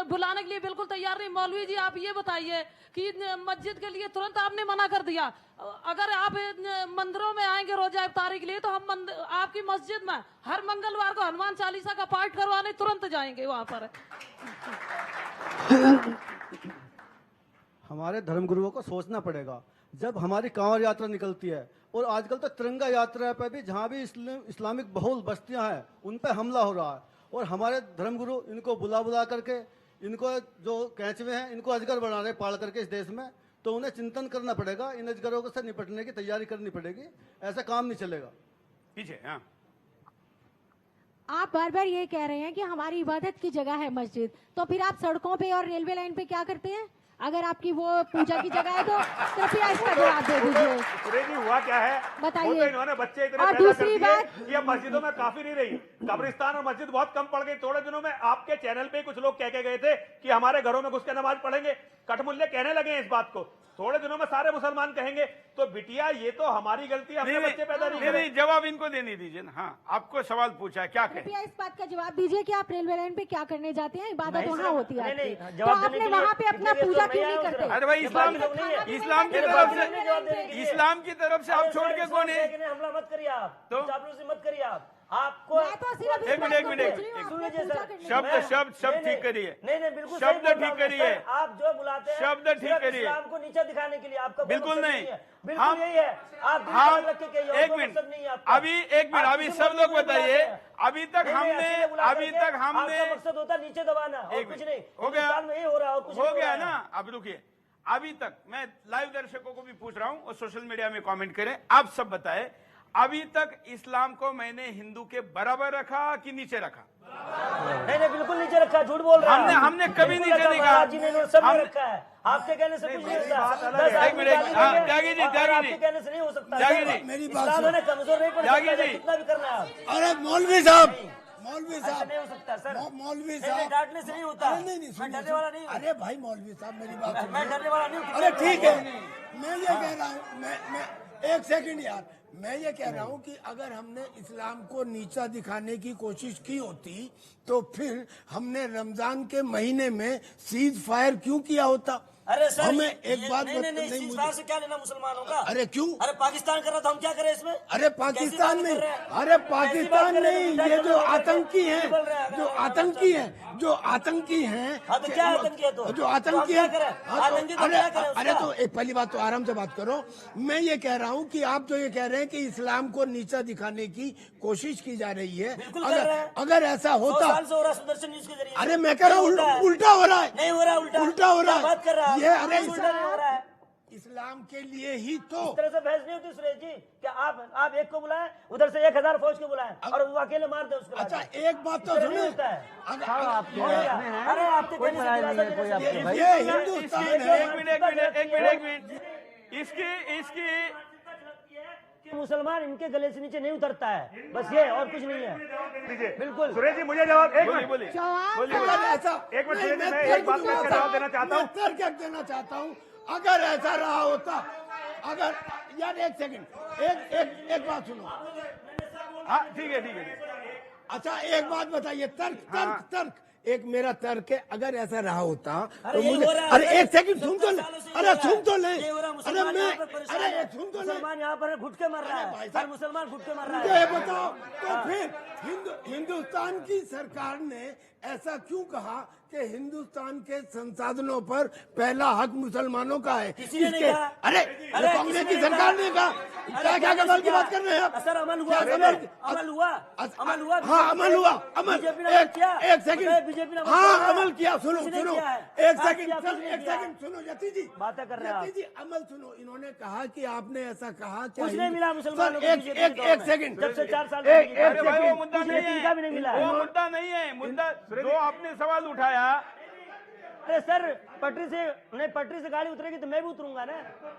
बुलाने के लिए बिल्कुल तैयार नहीं। मौलवी जी आप ये बताइए कि मस्जिद के लिए तुरंत आपने मना कर दिया, अगर आप मंदिरों में आएंगे रोजा इफ्तारी के लिए तो हम आपकी मस्जिद में हर मंगलवार को हनुमान चालीसा का पाठ करवाने तुरंत जाएंगे वहां पर। हमारे धर्मगुरुओं को सोचना पड़ेगा। जब हमारी कांवड़ यात्रा निकलती है और आजकल तो तिरंगा यात्रा पे भी जहाँ भी इस्लामिक बहुल बस्तियाँ हैं उन पे हमला हो रहा है, और हमारे धर्मगुरु इनको बुला करके इनको जो कैचवे हैं इनको अजगर बना रहे पाल करके इस देश में, तो उन्हें चिंतन करना पड़ेगा, इन अजगरों से निपटने की तैयारी करनी पड़ेगी, ऐसा काम नहीं चलेगा। पीछे हाँ। आप बार बार ये कह रहे हैं कि हमारी इबादत की जगह है मस्जिद, तो फिर आप सड़कों पे और रेलवे लाइन पे क्या करते हैं? अगर आपकी वो पूजा की जगह है तो कृपया इसका जवाब दे दीजिए। सुरेश जी हुआ क्या है बताइए। वो तो इन्होंने बच्चे इतने और पैदा दूसरी कर दिए बात, कि अब मस्जिदों में काफी नहीं रही, कब्रिस्तान और मस्जिद बहुत कम पड़ गई। थोड़े दिनों में आपके चैनल पे कुछ लोग कह के गए थे कि हमारे घरों में घुस के नमाज पढ़ेंगे, कटमुल्ले कहने लगे हैं इस बात को। थोड़े दिनों में सारे मुसलमान कहेंगे तो बिटिया ये तो हमारी गलती है, हमने बच्चे पैदा नहीं करे। जवाब इनको देने दीजिए ना। हाँ, आपको सवाल पूछा है, क्या कहें? कृपया इस बात का जवाब दीजिए कि आप रेलवे लाइन पे क्या करने जाते हैं? इबादत वहाँ होती है नहीं, आपकी, तो जवाब देने आपने के लिए वहाँ पे अपना कितने पूजा लोग क्यों नहीं नहीं आए करते? अरे भाई इस्लाम की तरफ से, इस्लाम की तरफ से आप छोड़ के कौन है? हमला मत करिए आप, तो? चापलूसी मत करिए आप। आपको मैं तो सिर्फ इस एक बात मिनट, को एक मिनट, पूछ रही हूँ, एक आपने मिनट। पूजा करने शब्द जाते हैं। शब्द ठीक करिए। नहीं बिल्कुल शब्द सही बोल रहा ठीक हूं, करिए। सर, आप जो बुलाते हैं शब्द ठीक सिर्फ करिए। इस्लाम को नीचा दिखाने के लिए, आपका कोई बिल्कुल मकसद नहीं। है। बिल्कुल हम- यही है, आप दिल हम ख्याल रख के कहिए, और एक कोई मिनट, मकसद नहीं है आपका। अभी एक मिनट, आप अभी किसी सब को लोग बुलाते बताइए, हैं। अभी तक नहीं, हमने अकेले बुला अभी करके तक हमने आपका मकसद होता है नीचे दबाना और एक कुछ मिनट, नहीं। हो गया, हिंदुस्तान में ये हो रहा है और कुछ हो नहीं गया रहा ना। है। अब रुकिए, अभी तक मैं लाइव दर्शकों को भी पूछ रहा हूं और सोशल मीडिया में कमेंट करें, आप सब बताएं, अभी तक इस्लाम को मैंने हिंदू के बराबर रखा कि नीचे रखा? नहीं बिल्कुल नीचे रखा, झूठ बोल रहा है। हमने कभी बिल्कुल नीचे रखा, नहीं कहा। महाराज जी ने सब हम- रखा है, आपके कहने से कुछ नहीं होता। एक मिनट, हाँ, त्यागी जी, आपके कहने से नहीं हो सकता। त्यागी जी, मेरी बात इस्लाम सुनो। है कमजोर नहीं पड़ त्यागी सकता, जी। कितना भी करना है आप। अरे मौलवी साहब, मौलवी ऐसा साहब, नहीं हो सकता सर। मौलवी नहीं, साहब, डांटने से नहीं होता। अरे नहीं मैं सुनिए, डरने वाला नहीं हूँ। अरे भाई मौलवी साहब मेरी बात मैं सुनिए। डरने वाला नहीं हूँ। अरे ठीक है, मैं ये कह रहा हूँ, मैं एक सेकंड यार, मैं ये कह रहा हूँ कि अगर हमने इस्लाम को नीचा दिखाने की कोशिश की होती तो फिर हमने रमजान के महीने में सीज फायर क्यों किया होता? अरे सर, हमें एक बात नहीं, नहीं, सीज़फायर से क्या लेना मुसलमानों का? अरे क्यों? अरे पाकिस्तान कर रहा था, हम क्या करें इसमें? अरे पाकिस्तान नहीं, अरे पाकिस्तान नहीं, ये जो आतंकी हैं, जो आतंकी हैं, जो आतंकी हैं, हाँ तो क्या आतंकी है? तो जो आतंकी क्या हैं, करें? हाँ तो- आतंकी को अरे क्या करें अरे उसका? तो एक पहली बात तो आराम से बात करो। मैं ये कह रहा हूँ कि आप जो ये कह रहे हैं कि इस्लाम को नीचा दिखाने की कोशिश की जा रही है, बिल्कुल कर रहे हैं। अगर ऐसा 100 होता, साल से हो रहा है सुदर्शन न्यूज के जरिए। अरे मैं कह रहा हूँ नहीं होता है। उल्टा हो रहा है, नहीं हो रहा, उल्टा हो रहा क्या बात कर रहा है है? ये। अरे उल्टा नहीं हो रहा है। इस्लाम के लिए ही तो इस तरह से बहस नहीं होती सुरेश जी, क्या आप एक को बुलाएं, उधर से 1000 फौज को बुलाएं और वो अकेले मार दे उसको। अच्छा एक बात तो इस तरह सुने, नहीं होता है। अगर- अरे आपके कहने से दिलासा देने से- ये हिंदुस्तान है। एक मिनट, इसकी कि मुसलमान इनके गले से नीचे नहीं उतरता है, बस ये और कुछ नहीं है। बिल्कुल सुरेश जी मुझे जवाब एक मिनट बोलिए। अगर ऐसा एक मिनट नहीं, सुरेश जी, मैं तर्क एक बात का जवाब देना चाहता हूँ। मैं तर्क देना चाहता हूँ। अगर ऐसा रहा होता, अगर यार एक सेकंड, एक बात सुनो। हाँ ठीक है। अच्छा एक बात बताइए, तर्क एक मेरा तर्क है, अगर ऐसा रहा होता तो ये मुझे, हो रहा है, अरे एक सेकंड सुन तो ले, अरे सुन तो ले, ये हो रहा है, अरे मुसलमान मैं, यहाँ पर परेशान अरे है। सुन तो ले, मुसलमान यहाँ पर घुट के मर रहा अरे भाई है, साहब, हर मुसलमान घुट के मर रहा मुझे है। ये बताओ तो फिर हिंदुस्तान की सरकार ने ऐसा क्यों कहा कि हिंदुस्तान के संसाधनों पर पहला हक मुसलमानों का है? किसी ने नहीं इसके- कहा। अरे अरे कांग्रेस किसी की ने सरकार नहीं ने कहा, क्या क्या कमाल की बात कर रहे हैं आप? सर अमल हुआ, क्या कमाल की- अमल हुआ, अमल हुआ। हाँ अमल हुआ, अमल बीजेपी ने एक किया, एक सेकंड, बीजेपी ने हाँ अमल किया। सुनो किसी ने सुनो किया है। एक आज सेकंड किया, सर, किसी ने एक किया है। सेकंड सुनो यति जी, बातें कर रहे हैं आप। यति जी अमल सुनो। इन्होंने कहा कि आपने ऐसा कहा कि कुछ नहीं मिला मुसलमानों को सर, बीजेपी एक के दौर में। सेकंड, जब से 4 साल एक अरे भाई वो सेकंड, मुद्दा कुछ नहीं इनका है, भी नहीं मिला। वो मुद्दा नहीं है। मुद्दा जो आपने सवाल उठाया, अरे सर पटरी से गाड़ी उतरेगी तो मैं भी उतरूंगा ना।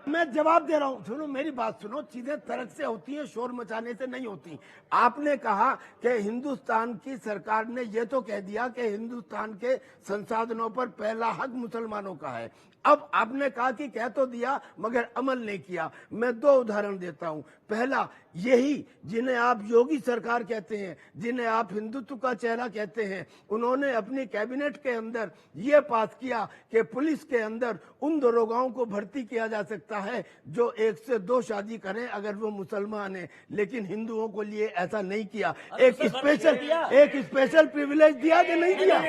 मैं जवाब दे रहा हूँ, सुनो मेरी बात सुनो। चीजें तर्क से होती है, शोर मचाने से नहीं होती। आपने कहा कि हिंदुस्तान की सरकार ने ये तो कह दिया कि हिंदुस्तान के संसाधनों पर पहला हक मुसलमानों का है। अब आपने कहा कि कह तो दिया मगर अमल नहीं किया। मैं 2 उदाहरण देता हूं। पहला, यही जिन्हें आप योगी सरकार कहते हैं, जिन्हें आप हिंदुत्व का चेहरा कहते हैं, उन्होंने अपनी कैबिनेट के अंदर ये पास किया कि पुलिस के अंदर उन दरोगाओं को भर्ती किया जा सकता है जो 1 से 2 शादी करें अगर वो मुसलमान हैं, लेकिन हिंदुओं को लिए ऐसा नहीं किया। एक स्पेशल प्रिविलेज दिया कि नहीं दिया?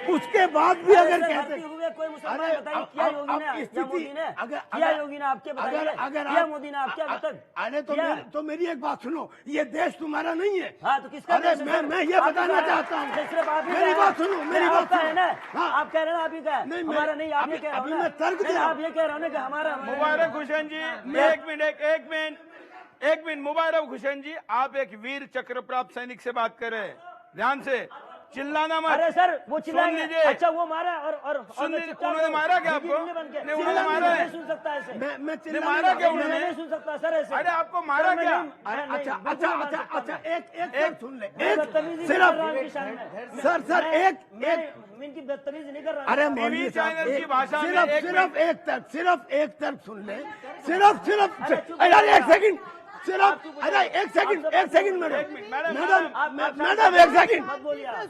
उसके बाद भी अगर कहते कोई मुसलमान बताइए किया योगी ने या मोदी ने? किया योगी ने आपके बताइए? किया मोदी ने आपके अब तक? अरे तो मेरी एक बात सुनो, ये देश तुम्हारा नहीं है। हाँ तो किसका? अरे मैं ये बताना चाहता हूँ, सिर्फ आप ही मेरी बात सुनो, मेरी बात सुनो। है ना, आप कह रहे हैं आप ही का हमारा नहीं, आप ये कह रहे हो ना, आप ये कह रहे हो ना हमारा। मुबारक हुसैन जी, एक मिनट मुबारक हुसैन जी, आप एक वीर चक्र प्राप्त सैनिक से बात कर रहे हैं, ध्यान से चिल्लाना मत। अरे सर वो चिल्लाएंगे, अच्छा वो मारा और उन्होंने मारा क्या आपको? नहीं उन्होंने मारा है? सुन सकता है ऐसे? मैं मारा क्या उन्होंने? नहीं सुन सकता सर ऐसे। अरे आपको मारा क्या? अच्छा एक सुन ले, सिर्फ सर इनकी बदतमीजी नहीं कर रहा। अरे टीवी चैनल की भाषा में सिर्फ एक तर्क सुन ले, सिर्फ एक सेकंड, अरे एक सेकंड मैडम एक सेकंड।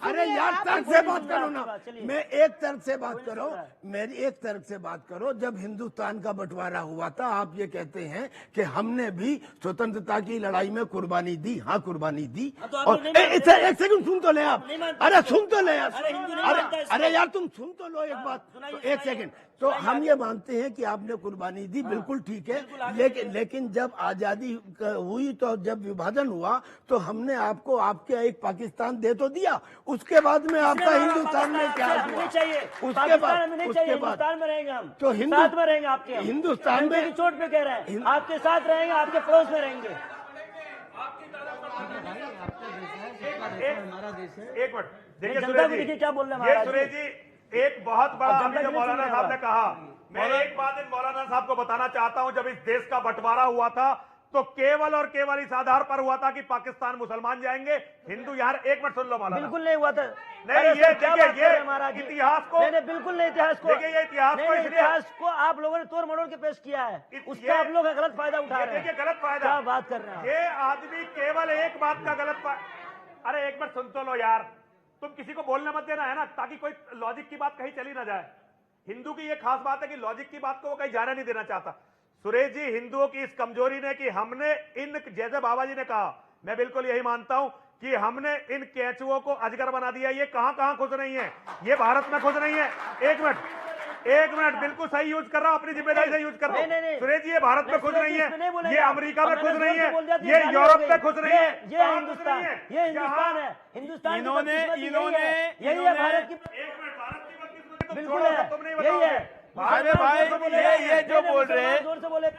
अरे यार तर्क से बात करो ना, मैं एक तर्क से बात करो, मेरी एक तर्क से बात करो। जब हिंदुस्तान का बंटवारा हुआ था, आप ये कहते हैं कि हमने भी स्वतंत्रता की लड़ाई में कुर्बानी दी। हाँ कुर्बानी दी। और एक सेकंड सुन तो ले आप, अरे सुन तो ले यार, अरे यार तुम सुन तो लो एक बात, एक सेकंड। तो हम ये मानते हैं कि आपने कुर्बानी दी, बिल्कुल ठीक है, लेकिन जब आजादी हुई तो जब विभाजन हुआ तो हमने आपको आपके एक पाकिस्तान दे तो दिया, उसके बाद में आपका हिंदुस्तान में क्या हुआ? उसके बाद हिंदुस्तान में रहेंगे हम, तो साथ में रहेंगे आपके, हिंदुस्तान में चोट पे कह रहे हैं आपके साथ रहेंगे, आपके पड़ोस में रहेंगे। एक मिनट देखिए जनता को देखिए क्या बोल रहे हैं सुरेश जी, एक बहुत बड़ा अभी जो मौलाना साहब ने कहा, मैं एक बात इन मौलाना साहब को बताना चाहता हूं। जब इस देश का बंटवारा हुआ था तो केवल और केवल इस आधार पर हुआ था कि पाकिस्तान मुसलमान जाएंगे, हिंदू यहाँ। एक मिनट सुन लो मौलाना, बिल्कुल नहीं हुआ था। नहीं ये देखिए, ये इतिहास को बिल्कुल नहीं, इतिहास को देखिए, ये इतिहास को आप लोगों ने तोड़ मरोड़ के पेश किया है, उसका आप लोग गलत फायदा उठा रहे हैं। देखिए गलत फायदा क्या बात कर रहे हैं ये आदमी, केवल एक बात का गलत अरे एक मिनट सुन तो लो यार, तुम किसी को बोलने मत देना है ना, ताकि कोई लॉजिक की बात कहीं चली ना जाए। हिंदू की ये खास बात है कि लॉजिक की बात को वो कहीं जाने नहीं देना चाहता। सुरेश जी, हिंदुओं की इस कमजोरी ने कि हमने इन, जैसे बाबा जी ने कहा, मैं बिल्कुल यही मानता हूं कि हमने इन केंचुओं को अजगर बना दिया। ये कहां खुश नहीं है, ये भारत में खुश नहीं है। एक मिनट बिल्कुल सही यूज कर रहा हूं, अपनी जिम्मेदारी से यूज कर रहा हूं। सुरेश जी, ये भारत में खुश नहीं है, ये अमेरिका में खुश नहीं है, ये यूरोप में खुश नहीं है, ये हिंदुस्तान है। हिंदुस्तान इन्होंने यही है भारत की, एक मिनट, भारत की बत्ती बिल्कुल है, तुम नहीं यही है। अरे भाई ये जो बोल रहे हैं, जोर से बोले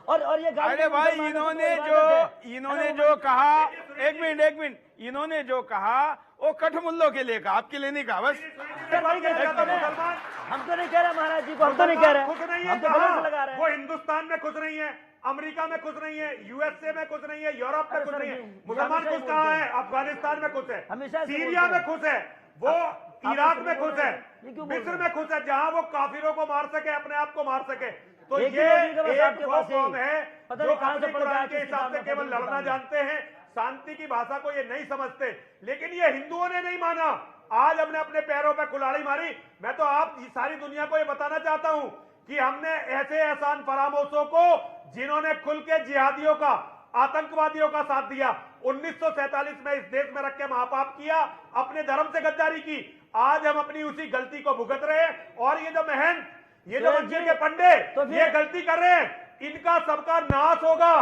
और ये अरे भाई इन्होंने जो कहा, एक मिनट, इन्होंने जो कहा वो कठमुल्लों के लिए कहा, आपके लिए नहीं कहा। बस मुसलमान हम तो नहीं कह रहे महाराज जी को, हम तो नहीं कह रहे, खुश नहीं है, हम तो गलत लगा रहे हैं। वो हिंदुस्तान में खुश नहीं है, अमेरिका में खुश नहीं है, यूएसए में खुश नहीं है, यूरोप में खुश नहीं है। मुसलमान खुश कहाँ है? अफगानिस्तान में खुश है, सीरिया में खुश है, वो इराक में खुश है, मिस्र में खुश है, जहां वो काफिरों को मार सके, अपने आप को मार सके। तो ये एक वो कौम है जो अपने कुरान के हिसाब से केवल लड़ना जानते हैं, शांति की भाषा को ये नहीं समझते। लेकिन ये हिंदुओं ने नहीं माना, आज हमने अपने पैरों पर कुल्हाड़ी मारी। मैं तो आप सारी दुनिया को ये बताना चाहता हूं कि हमने ऐसे एहसान फरामोशों को, जिन्होंने खुल के जिहादियों का, आतंकवादियों का साथ दिया, 1947 में इस देश में रख के महापाप किया, अपने धर्म से गद्दारी की, आज हम अपनी उसी गलती को भुगत रहे हैं। और ये जो महंत, ये जो मंदिर के पंडे ये गलती कर रहे हैं, इनका सबका नाश होगा,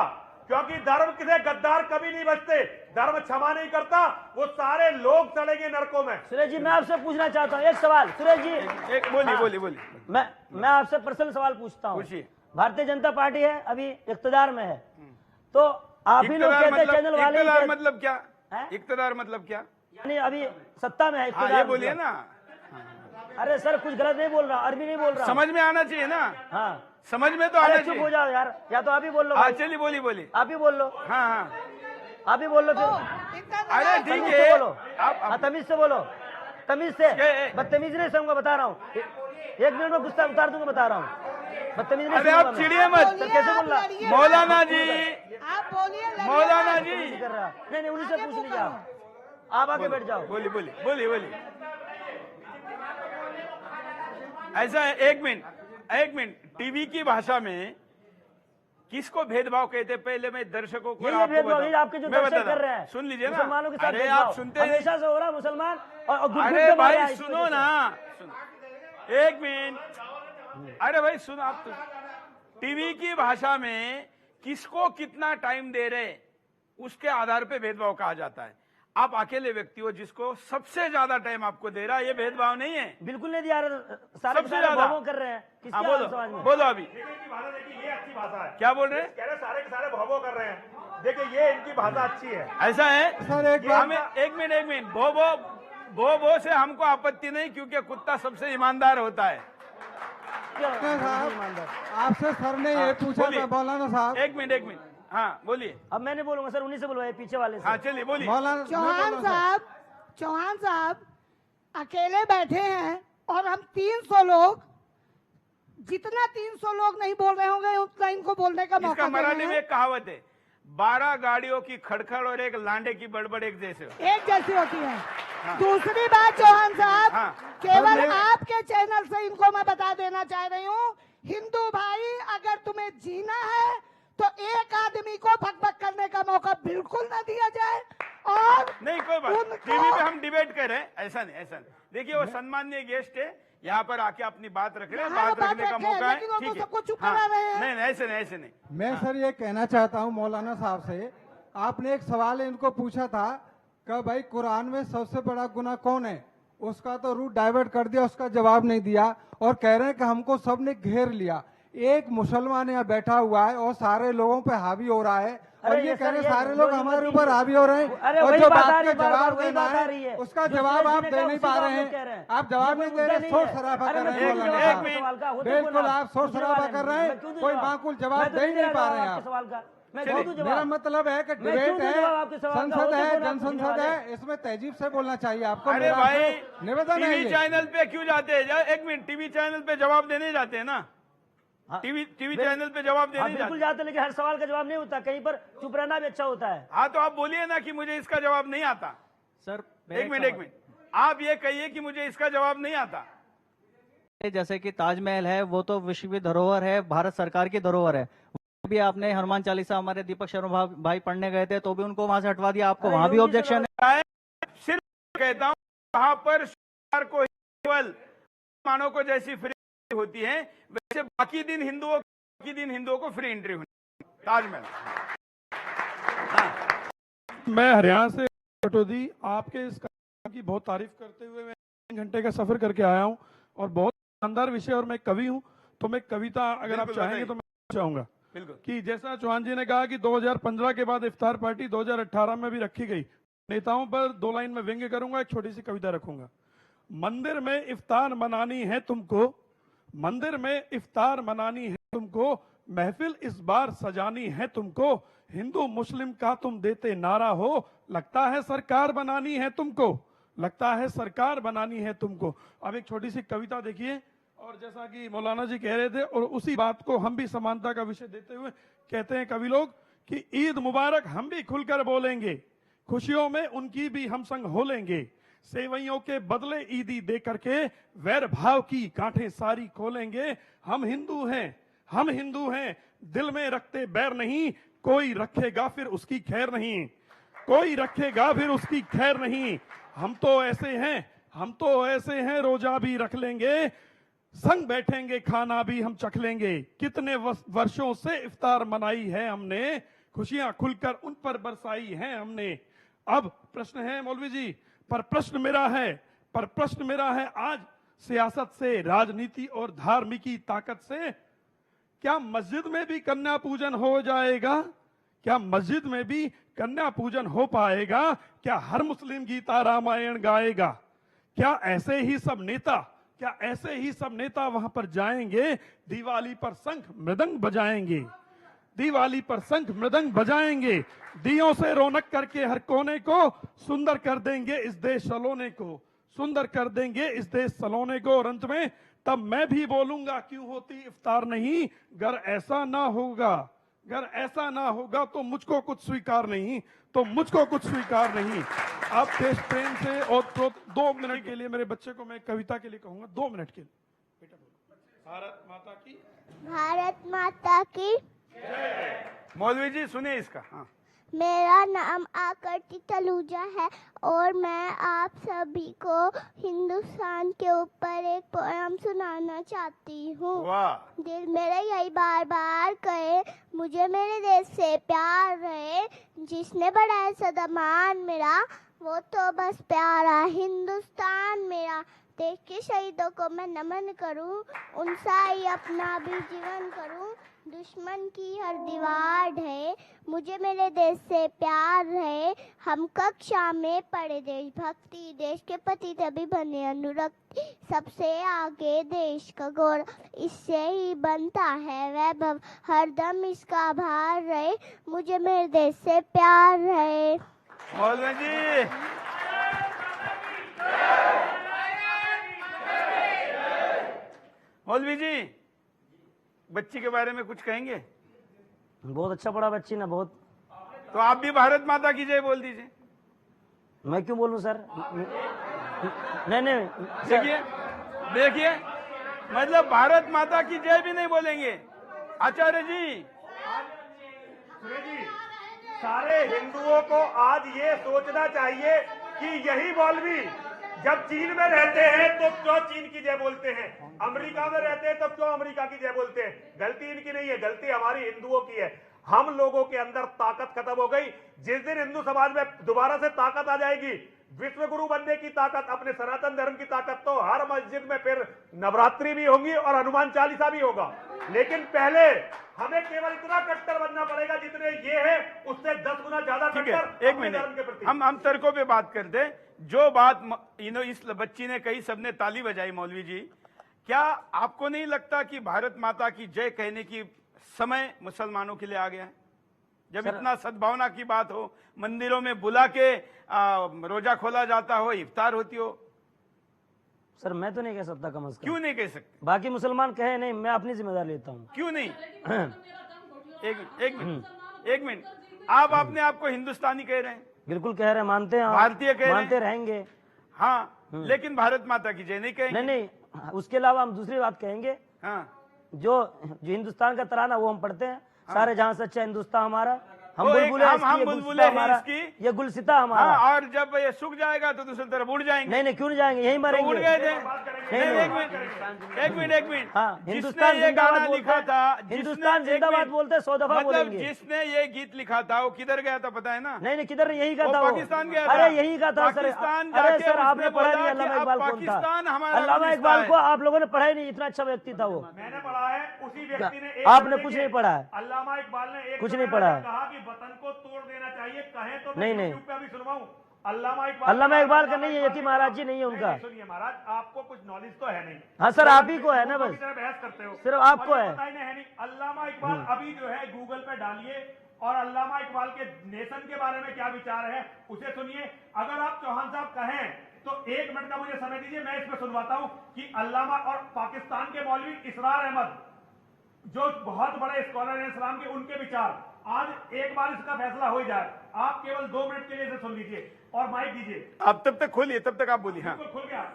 क्योंकि धर्म से गद्दार कभी नहीं बचते, धर्म क्षमा नहीं करता, वो सारे लोग चलेंगे नरकों में। सुरेश जी, मैं आपसे पूछना चाहता हूँ एक सवाल। सुरेश जी, एक बोलिए। मैं आपसे पर्सनल सवाल पूछता हूँ। भारतीय जनता पार्टी है, अभी इख्तियार में है, तो आप ही लोग कहते हैं चैनल वाले, इख्तियार मतलब क्या? इख्तियार मतलब क्या? यानी अभी सत्ता में है, ये बोलिए ना। अरे सर कुछ गलत नहीं बोल रहा, अरबी नहीं बोल रहा। समझ में आना चाहिए ना। हाँ समझ में तो आना चुप चाहिए। हो जाओ यार, या तो आप ही बोल लो। हाँ चलिए बोली बोली। आप ही बोल लो। हाँ हाँ आप ही बोल लो फिर। अरे ठीक तमीज है से बोलो। आप तमीज से बोलो, तमीज से। बदतमीज नहीं समझूंगा, बता रहा हूँ। 1 मिनट में गुस्सा उतार दूंगा, बता रहा हूँ। बदतमीज नहीं। अरे आप चिड़िए मत। कैसे बोल रहा? मौलाना जी, आप बोलिए। मौलाना जी नहीं कर रहा। नहीं उन्हीं से पूछ लीजिए। आप आगे बैठ जाओ। बोली बोली बोली बोली। ऐसा है, एक मिनट। टीवी की भाषा में किसको भेदभाव कहते, पहले मैं दर्शकों को ये भेदभाव आपके जो दर्शक कर रहे हैं, सुन लीजिए ना। मुसलमानों के साथ अरे आप सुनते हैं? हमेशा से हो रहा मुसलमान और अरे भाई सुनो ना, 1 मिनट। अरे भाई सुनो, आप टीवी की भाषा में किसको कितना टाइम दे रहे उसके आधार पे भेदभाव कहा जाता है। आप अकेले व्यक्ति हो जिसको सबसे ज्यादा टाइम आपको दे रहा है, ये भेदभाव नहीं है। बिल्कुल नहीं दिया। सारे सबसे ज्यादा कर रहे हैं। हाँ बोलो बोलो। अभी ये अच्छी भाषा है। क्या बोल रहे हैं? कह रहे सारे के सारे भवो कर रहे हैं। देखिए ये इनकी भाषा अच्छी है। ऐसा है सर हमें एक मिनट भो से हमको आपत्ति नहीं, क्योंकि कुत्ता सबसे ईमानदार होता है। आपसे सर ने ये पूछा था मौलाना साहब। एक मिनट हाँ बोलिए। अब मैं नहीं बोलूंगा सर, उन्हीं से बोलवाए पीछे वाले से। हाँ चलिए बोलिए। चौहान साहब अकेले बैठे हैं और हम 300 लोग, जितना 300 लोग नहीं बोल रहे होंगे उतना इनको बोलने का मौका। मराठी में एक कहावत है, 12 गाड़ियों की खड़खड़ और एक लांडे की बड़बड़ एक जैसी होती है। हाँ। दूसरी बात चौहान साहब, हाँ। केवल आपके चैनल से इनको मैं बता देना चाह रही हूँ, हिंदू भाई अगर तुम्हें जीना है तो एक आदमी को भगभग करने का मौका बिल्कुल ना दिया जाए। और नहीं कोई बात, टीवी पे हम डिबेट कर रहे हैं, ऐसा नहीं। देखिए वो सम्माननीय गेस्ट है, यहाँ पर आके अपनी बात रख रहे हैं, बात रखने का मौका है, ठीक है। नहीं ऐसे नहीं। मैं सर ये कहना चाहता हूँ मौलाना साहब से, आपने एक सवाल इनको पूछा था कि भाई कुरान में सबसे बड़ा गुनाह कौन है, उसका तो रूट डाइवर्ट कर दिया, उसका जवाब नहीं दिया और कह रहे हैं कि हमको सबने घेर लिया। एक मुसलमान यहाँ बैठा हुआ है और सारे लोगों पे हावी हो रहा है और ये कह रहे हैं सारे लोग हमारे ऊपर हावी हो रहे हैं। और जो बात का जवाब देना है उसका जवाब आप दे नहीं पा रहे हैं। आप जवाब नहीं दे रहे, शोर शराबा कर रहे हैं। बिल्कुल आप शोर शराबा कर रहे हैं, कोई माकूल जवाब दे ही नहीं पा रहे हैं आप। मेरा मतलब है कि डिबेट है, संसद है, जनसंसद है, इसमें तहजीब से बोलना चाहिए आपको। अरे भाई निवेदन है, टीवी चैनल पे क्यों जाते हैं? 1 मिनट, टीवी चैनल पे जवाब देने जाते हैं ना। टीवी चैनल पे जवाब देने बिल्कुल जाते, लेकिन हर सवाल का जवाब नहीं होता, कहीं पर चुप रहना भी अच्छा होता है। हाँ तो आप बोलिए ना कि मुझे इसका जवाब नहीं आता। सर एक मिनट, आप ये कहिए कि मुझे इसका जवाब नहीं आता। जैसे कि ताजमहल है, वो तो विश्व की धरोहर है, भारत सरकार की धरोहर है। भी आपने हनुमान चालीसा हमारे दीपक शर्मा भाई पढ़ने गए थे तो भी उनको वहां से हटवा दिया, आपको वहां भी ऑब्जेक्शन है? सिर्फ कहता हूँ वहां पर सरकार को केवल मानव को जैसी फ्री होती है वैसे बाकी दिन हिंदुओं को फ्री एंट्री होनी। ताजमहल मैं हरियाणा से पटौदी आपके इस कार्यक्रम की बहुत तारीफ करते हुए मैं 3 घंटे का सफर करके आया हूं और बहुत शानदार विषय, और मैं कवि हूं तो मैं कविता अगर आप चाहेंगे तो मैं चाहूंगा कि जैसा चौहान जी ने कहा कि 2015 के बाद इफ्तार पार्टी 2018 में भी रखी गई, नेताओं पर 2 लाइन में व्यंग्य करूंगा, एक छोटी सी कविता रखूंगा। मंदिर में इफ्तार मनानी है तुमको, मंदिर में इफ्तार मनानी है तुमको, महफिल इस बार सजानी है तुमको, हिंदू मुस्लिम का तुम देते नारा हो, लगता है सरकार बनानी है तुमको, लगता है सरकार बनानी है तुमको। अब एक छोटी सी कविता देखिए, और जैसा कि मौलाना जी कह रहे थे और उसी बात को हम भी समानता का विषय देते हुए कहते हैं कवि लोग कि ईद मुबारक हम भी खुलकर बोलेंगे, खुशियों में उनकी भी हम संग हो लेंगे, सेवैयों के बदले ईदी दे करके वैर भाव की गांठें सारी खोलेंगे। हम हिंदू हैं, दिल में रखते बैर नहीं, कोई रखेगा फिर उसकी खैर नहीं, कोई रखेगा फिर उसकी खैर नहीं। हम तो ऐसे हैं रोजा भी रख लेंगे, संग बैठेंगे खाना भी हम चख लेंगे। कितने वर्षों से इफ्तार मनाई है हमने, खुशियां खुलकर उन पर बरसाई है हमने। अब प्रश्न है मौलवी जी, पर प्रश्न मेरा है आज सियासत से, राजनीति और धार्मिकी ताकत से क्या मस्जिद में भी कन्या पूजन हो जाएगा? क्या मस्जिद में भी कन्या पूजन हो पाएगा? क्या हर मुस्लिम गीता रामायण गाएगा? क्या ऐसे ही सब नेता क्या ऐसे ही सब नेता वहां पर जाएंगे, दिवाली पर शंख मृदंग बजाएंगे, दिवाली पर शंख मृदंग बजाएंगे, दियों से रौनक करके हर कोने को सुंदर कर देंगे इस देश सलोने को, सुंदर कर देंगे इस देश सलोने को। और अंत में तब मैं भी बोलूंगा क्यों होती इफ्तार नहीं, गर ऐसा ना होगा, अगर ऐसा ना होगा तो मुझको कुछ स्वीकार नहीं, तो मुझको कुछ स्वीकार नहीं। आप देश प्रेम से और तो 2 मिनट के लिए मेरे बच्चे को मैं कविता के लिए कहूंगा, 2 मिनट के लिए। बेटा बोलो, भारत माता की, भारत माता की। मौलवी जी सुने इसका। हाँ। मेरा नाम आकृति तलूजा है और मैं आप सभी को हिंदुस्तान के ऊपर एक पोयम सुनाना चाहती हूँ। दिल मेरे यही बार बार कहे, मुझे मेरे देश से प्यार रहे, जिसने बढ़ाया सदा मान मेरा, वो तो बस प्यारा हिंदुस्तान मेरा। देश के शहीदों को मैं नमन करूँ, उनसा ही अपना भी जीवन करूँ। दुश्मन की हर दीवार ढहे, मुझे मेरे देश से प्यार है। हम कक्षा में पढ़े देशभक्ति, देश के प्रति तभी बने अनुरक्ति, सबसे आगे देश का गौरव, इससे ही बनता है वैभव, हरदम इसका भार रहे, मुझे मेरे देश से प्यार है। मौलवी जी मौलवी जी बच्ची के बारे में कुछ कहेंगे? बहुत अच्छा पढ़ा बच्ची ने, बहुत। तो आप भी भारत माता की जय बोल दीजिए। मैं क्यों बोलूं सर? नहीं देखिए देखिए, मतलब भारत माता की जय भी नहीं बोलेंगे। आचार्य जी, सारे हिंदुओं को आज ये सोचना चाहिए कि यही मौलवी जब चीन में रहते हैं तो क्यों चीन की जय बोलते हैं, अमेरिका में रहते हैं तो क्यों अमेरिका की जय बोलते हैं। गलती इनकी नहीं है, गलती हमारी हिंदुओं की है। हम लोगों के अंदर ताकत खत्म हो गई। जिस दिन हिंदू समाज में दोबारा से ताकत आ जाएगी, विश्व गुरु बनने की ताकत, अपने सनातन धर्म की ताकत, तो हर मस्जिद में फिर नवरात्रि भी होंगी और हनुमान चालीसा भी होगा। लेकिन पहले हमें केवल इतना कट्टर बनना पड़ेगा जितने ये है उससे 10 गुना ज्यादा कट्टर। एक मिनट, हम तर्कों पे बात कर दे। जो बात इस बच्ची ने कही, सबने ताली बजाई। मौलवी जी, क्या आपको नहीं लगता कि भारत माता की जय कहने की समय मुसलमानों के लिए आ गया है? जब इतना सद्भावना की बात हो, मंदिरों में बुला के रोजा खोला जाता हो, इफ्तार होती हो। सर मैं तो नहीं कह सकता, कम से कम। क्यों नहीं कह सकते? बाकी मुसलमान कहे नहीं, मैं अपनी जिम्मेदारी लेता हूँ। क्यों नहीं? एक मिनट, आप अपने आप को हिंदुस्तानी कह रहे हैं? बिल्कुल कह रहे हैं, मानते हैं, भारतीय कह रहे हैं, मानते रहेंगे। हाँ, लेकिन भारत माता की जय नहीं कहेंगे। नहीं, उसके अलावा हम दूसरी बात कहेंगे। हाँ, जो हिंदुस्तान का तराना वो हम पढ़ते हैं। हाँ। सारे जहां से अच्छा हिंदुस्तान हमारा, हम हम बुलबुले बुलबुले हमारा, इसकी, ये गुलसिता हमारा। हाँ, और जब ये सूख जाएगा तो दूसरी तरफ उड़ जाएंगे। नहीं, क्यों नहीं जाएंगे, यही मरेंगे। उड़ गए थे। एक मिनट, हाँ, हिंदुस्तान ये गाना लिखा था, हिंदुस्तान जिंदाबाद बोलते 100 दफा बोलेंगे। जिसने ये गीत लिखा था वो किधर गया था पता है ना? नहीं, किधर यही का था, पाकिस्तान गया था। अरे यही का था सर। अरे सर आपने पढ़ा नहीं, अल्लामा इकबाल कौन था? अल्लामा इकबाल को आप लोगों ने पढ़ा ही नहीं, इतना अच्छा व्यक्ति था वो। मैंने पढ़ा है, उसी व्यक्ति ने। आपने कुछ नहीं पढ़ा है, अल्लामा इकबाल ने कुछ नहीं पढ़ा है। कहा कि वतन को तोड़ देना चाहिए, कहें तो नहीं, यूट्यूब पे अभी सुनवाऊं। अल्लामा इकबाल का नहीं है, यतीम महाराज जी नहीं है उनका। सुनिए महाराज, आपको कुछ नॉलेज तो है नहीं। हाँ सर, आप ही को है ना, बस बहस करते हो, सिर्फ आपको है। नहीं। अल्लामा इकबाल अभी जो है गूगल पे डालिए और अल्लामा इकबाल के नेशन के बारे में क्या विचार है उसे सुनिए। अगर आप चौहान साहब कहें तो 1 मिनट का मुझे समय दीजिए, मैं इसमें सुनवाता हूं कि अल्लामा और पाकिस्तान के मौलवी इसरार अहमद, जो बहुत बड़े स्कॉलर हैं इस्लाम के, उनके विचार। आज एक बार इसका फैसला हो जाए, आप केवल 2 मिनट के लिए इसे सुन लीजिए और माइक दीजिए। आप तब तक खोलिए, तब तक आप बोलिए। हाँ, खुल गया।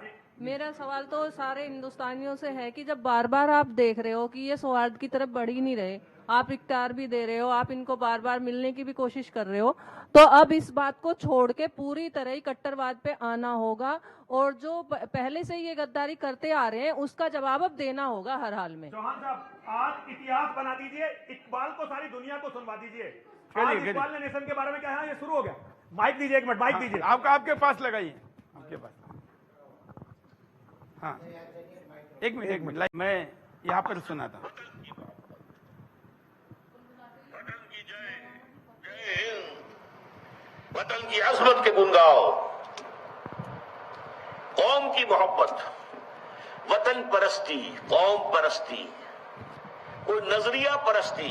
मेरा सवाल तो सारे हिंदुस्तानियों से है कि जब बार बार आप देख रहे हो कि ये सौहार्द की तरफ बढ़ ही नहीं रहे, आप इफ्तार भी दे रहे हो, आप इनको बार बार मिलने की भी कोशिश कर रहे हो, तो अब इस बात को छोड़ के पूरी तरह ही कट्टरवाद पे आना होगा और जो पहले से ये गद्दारी करते आ रहे हैं उसका जवाब अब देना होगा हर हाल में। चौहान साहब, आज इतिहास बना दीजिए, इकबाल को सारी दुनिया को सुनवा दीजिए। आज इकबाल ने नेशन के बारे में क्या है, ये शुरू हो गया। माइक दीजिए, 1 मिनट माइक दीजिए। आपके पास लगाइए, आपके पास। हाँ, एक मिनट, मैं यहाँ पर सुना था। वतन की अजमत के गुण गाओ, कौम की मोहब्बत, वतन परस्ती, कौम परस्ती, कोई नजरिया परस्ती,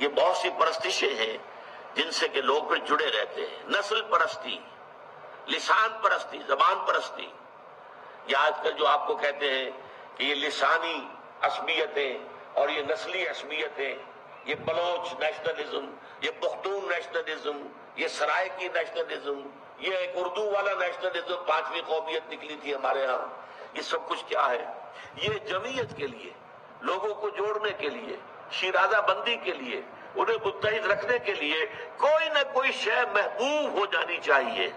ये बहुत सी परस्तिशें हैं जिनसे के लोग फिर जुड़े रहते हैं। नस्ल परस्ती, लिसान परस्ती, जबान परस्ती, ये आजकल जो आपको कहते हैं कि ये लिसानी असमियतें और ये नस्ली असमियतें, ये बलोच नेशनलिज्म, ये पुख्तून नेशनलिज्म, ये सरायकी नेशनलिज्म, ये एक उर्दू वाला नेशनलिज्म, 5वीं कौमियत निकली थी हमारे यहाँ, ये सब कुछ क्या है? ये जमीयत के लिए, लोगों को जोड़ने के लिए, शिराजा बंदी के लिए, उन्हें मुत्तहिद रखने के लिए कोई न कोई शय महबूब हो जानी चाहिए।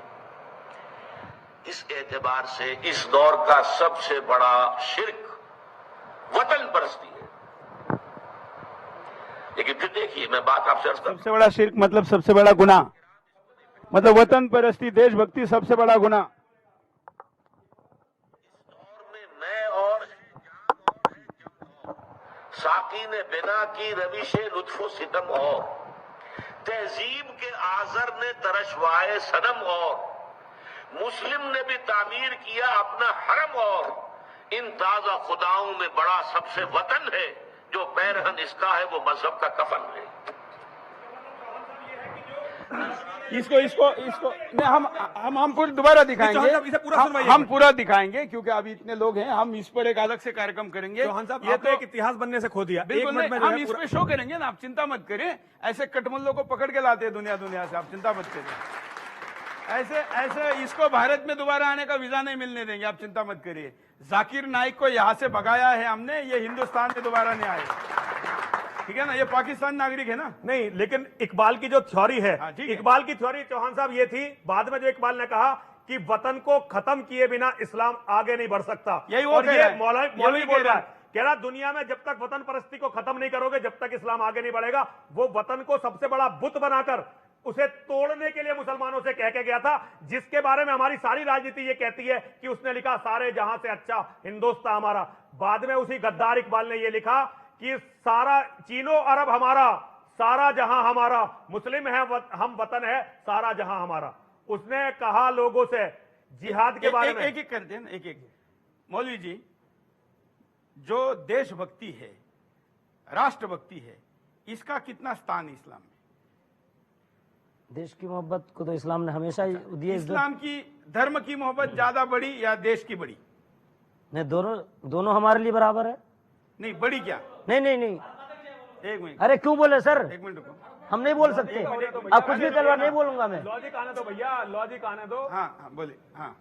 इस एतबार से इस दौर का सबसे बड़ा शिर्क वतन परस्ती है। लेकिन फिर देखिए, मैं बात आपसे अर्ज करूं, सबसे बड़ा शिर्क मतलब सबसे बड़ा गुनाह, मतलब वतन परस्ती, देशभक्ति सबसे बड़ा गुनाह। मैं और साकी ने बिना की रविशे लुत्फो सितम और तहजीब के आजर ने तरशवाए सनम और मुस्लिम ने भी तामीर किया अपना हरम और इन ताजा खुदाओं में बड़ा सबसे वतन है, जो पैरहन इसका है वो मजहब का कफन है। इसको इसको इसको हम पूरा दोबारा दिखाएंगे, इसे पूरा सुनवाइए। हम पूरा दिखाएंगे क्योंकि अभी इतने लोग हैं, हम इस पर एक अलग से कार्यक्रम करेंगे। चौहान साहब, ये आपने एक इतिहास बनने से खो दिया। बिल्कुल नहीं, में हम इस पे शो करेंगे ना, आप चिंता मत करिए। ऐसे कटमल्लों को पकड़ के लाते हैं दुनिया से, आप चिंता मत करिए। ऐसे इसको भारत में दोबारा आने का वीजा नहीं मिलने देंगे, आप चिंता मत करिए। जाकिर नाइक को यहाँ से भगाया है हमने, ये हिंदुस्तान में दोबारा नहीं आए, ठीक है ना? ये पाकिस्तान नागरिक है ना? नहीं, लेकिन इकबाल की जो थ्योरी है, इकबाल की थ्योरी चौहान साहब ये थी, बाद में जो इकबाल ने कहा कि वतन को खत्म किए बिना इस्लाम आगे नहीं बढ़ सकता। यही वो और कह ये रहा है। मौलवी बोल रहा है, कह रहा दुनिया में जब तक वतन परस्ती को खत्म नहीं करोगे, जब तक इस्लाम आगे नहीं बढ़ेगा। वो वतन को सबसे बड़ा बुत बनाकर उसे तोड़ने के लिए मुसलमानों से कह के गया था, जिसके बारे में हमारी सारी राजनीति ये कहती है कि उसने लिखा सारे जहां से अच्छा हिंदुस्तान हमारा। बाद में उसी गद्दार इकबाल ने ये लिखा कि सारा चीनो अरब हमारा, सारा जहां हमारा, मुस्लिम है हम, वतन है सारा जहां हमारा। उसने कहा लोगों से जिहाद के बारे में। एक करते हैं, एक मौलवी जी, जो देशभक्ति है, राष्ट्रभक्ति है, इसका कितना स्थान है इस्लाम में? देश की मोहब्बत को तो इस्लाम ने हमेशा ही दिए। इस्लाम की धर्म की मोहब्बत ज्यादा बड़ी या देश की बड़ी? नहीं, दोनों हमारे लिए बराबर है। नहीं, बड़ी क्या? नहीं, एक मिनट। अरे क्यों बोले सर? एक मिनट रुको, हम नहीं बोल सकते। आप कुछ भी करवा नहीं बोलूंगा मैं। लॉजिक आने दो भैया, लॉजिक आने दो। हाँ बोले, हाँ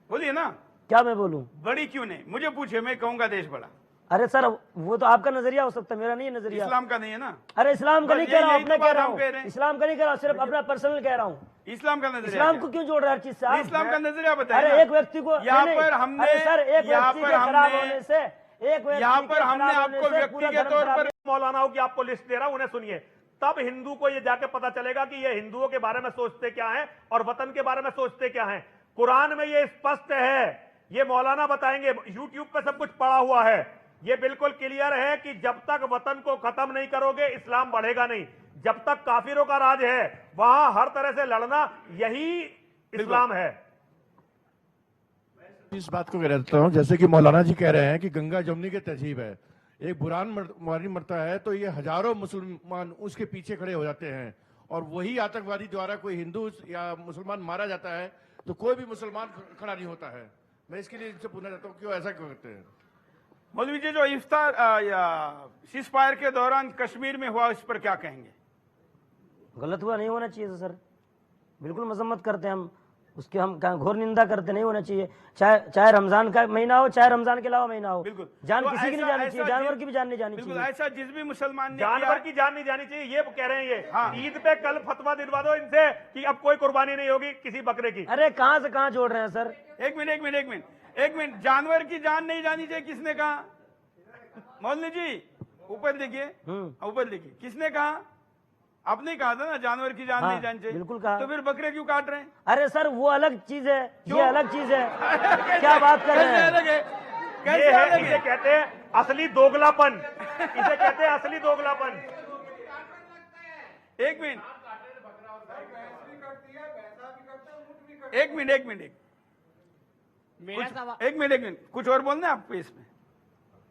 बोलिए ना। क्या मैं बोलूं? बड़ी क्यों नहीं? मुझे पूछे, मैं कहूंगा देश बड़ा। अरे सर, वो तो आपका नजरिया हो सकता है, मेरा नहीं है नजरिया। इस्लाम का नहीं है ना? अरे इस्लाम का नहीं कह रहा हूँ, अपना कह रहा हूँ। हैं। इस्लाम का नहीं कह रहा हूँ, सिर्फ अपना पर्सनल कह रहा हूँ। इस्लाम का नजरिया, इस्लाम को क्यों जोड़ रहा है हर चीज से? इस्लाम का नजरिया बताइए। अरे एक व्यक्ति को यहाँ पर हमने, अरे सर, एक व्यक्ति के खराब होने से, एक व्यक्ति यहाँ पर हमने आपको व्यक्ति के तौर पर मौलानाओं की आपको लिस्ट दे रहा हूं, उन्हें सुनिए। तब हिंदू को ये जाके पता चलेगा कि ये हिंदुओं के बारे में सोचते क्या हैं और वतन के बारे में सोचते क्या हैं। कुरान में ये स्पष्ट है, ये मौलाना बताएंगे, यूट्यूब पे सब कुछ पड़ा हुआ है। ये बिल्कुल क्लियर है कि जब तक वतन को खत्म नहीं करोगे, इस्लाम बढ़ेगा नहीं। जब तक काफिरों का राज है, वहां हर तरह से लड़ना, यही इस्लाम है। इस बात को कह रहता हूँ, जैसे कि मौलाना जी कह रहे हैं कि गंगा जमुनी की तहजीब है, एक बुरान मारी मरता है तो ये हजारों मुसलमान उसके पीछे खड़े हो जाते हैं, और वही आतंकवादी द्वारा कोई हिंदू या मुसलमान मारा जाता है तो कोई भी मुसलमान खड़ा नहीं होता है। मैं इसके लिए इनसे पूछना चाहता हूँ, क्यों ऐसा क्यों करते हैं? मौलवी जी, जो इफ्तार या सीज फायर के दौरान कश्मीर में हुआ, इस पर क्या कहेंगे? गलत हुआ, नहीं होना चाहिए सर, बिल्कुल मजम्मत करते हैं हम उसकी, हम घोर निंदा करते, नहीं होना चाहिए। चाहे रमजान का महीना हो, चाहे रमजान के अलावा महीना हो, जान किसी की नहीं जानी चाहिए, जानवर की भी जान नहीं जानी चाहिए। ऐसा जिस भी मुसलमान ने जानवर की जान नहीं जानी चाहिए, ये कह रहे हैं ये। ईद पे कल फतवा दिलवा दो इनसे कि अब कोई कुर्बानी नहीं होगी किसी बकरे की। अरे कहां से कहां जोड़ रहे हैं सर? एक मिनट, जानवर की जान नहीं जानी चाहिए, किसने कहा? मौलवी जी ऊपर देखिए, ऊपर देखिए, किसने कहा? आपने कहा था ना जानवर की जान नहीं जानी चाहिए। बिल्कुल कहा। तो फिर बकरे क्यों काट रहे हैं? अरे सर, वो अलग चीज है, ये अलग चीज है। क्या बात कर रहे हैं? कैसे अलग है? इसे कहते हैं असली दोगलापन, इसे कहते हैं असली दोगलापन। एक मिनट, एक मिनट कुछ और बोलना है आपको इसमें?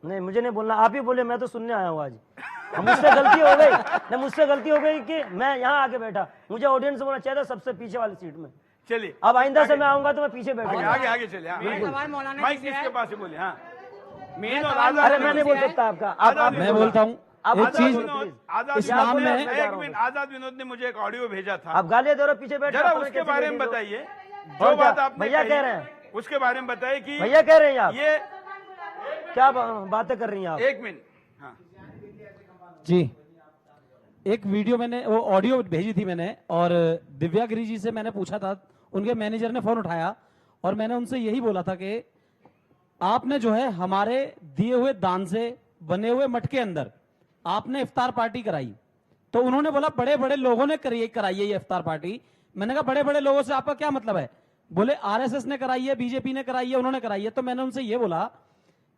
नहीं, मुझे नहीं बोलना, आप ही बोले, मैं तो सुनने आया हूँ आज। मुझसे गलती हो गई, नहीं मुझसे गलती हो गई कि मैं यहाँ आके बैठा, मुझे ऑडियंस से बोलना चाहिए था सबसे पीछे वाली सीट में। चलिए अब आइंदा से मैं आऊंगा तो मैं पीछे बैठूंगा। आगे चलिए। माइक किसके पास है बोले? हाँ अरे मैं नहीं बोल सकता आपका, मैं बोलता हूँ एक चीज इस मामले में। एक मिनट, आजाद विनोद ने मुझे एक ऑडियो भेजा था, आप गालियां दे रहे हो, पीछे बैठ जरा उसके बारे में बताइए। जो बात आपने भैया कह रहे हैं उसके बारे में बताइए कि भैया कह रहे हैं आप ये क्या बातें कर रही हैं आप? एक मिनट। हाँ जी, एक वीडियो मैंने, वो ऑडियो भेजी थी मैंने, और दिव्या गिरी जी से मैंने पूछा था, उनके मैनेजर ने फोन उठाया और मैंने उनसे यही बोला था कि आपने जो है हमारे दिए हुए दान से बने हुए मठ के अंदर आपने इफ्तार पार्टी कराई। तो उन्होंने बोला बड़े बड़े लोगों ने कराई है ये इफ्तार पार्टी। मैंने कहा बड़े बड़े लोगों से आपका क्या मतलब है? बोले आरएसएस ने कराई है, बीजेपी ने कराई है, उन्होंने कराई है। तो मैंने उनसे ये बोला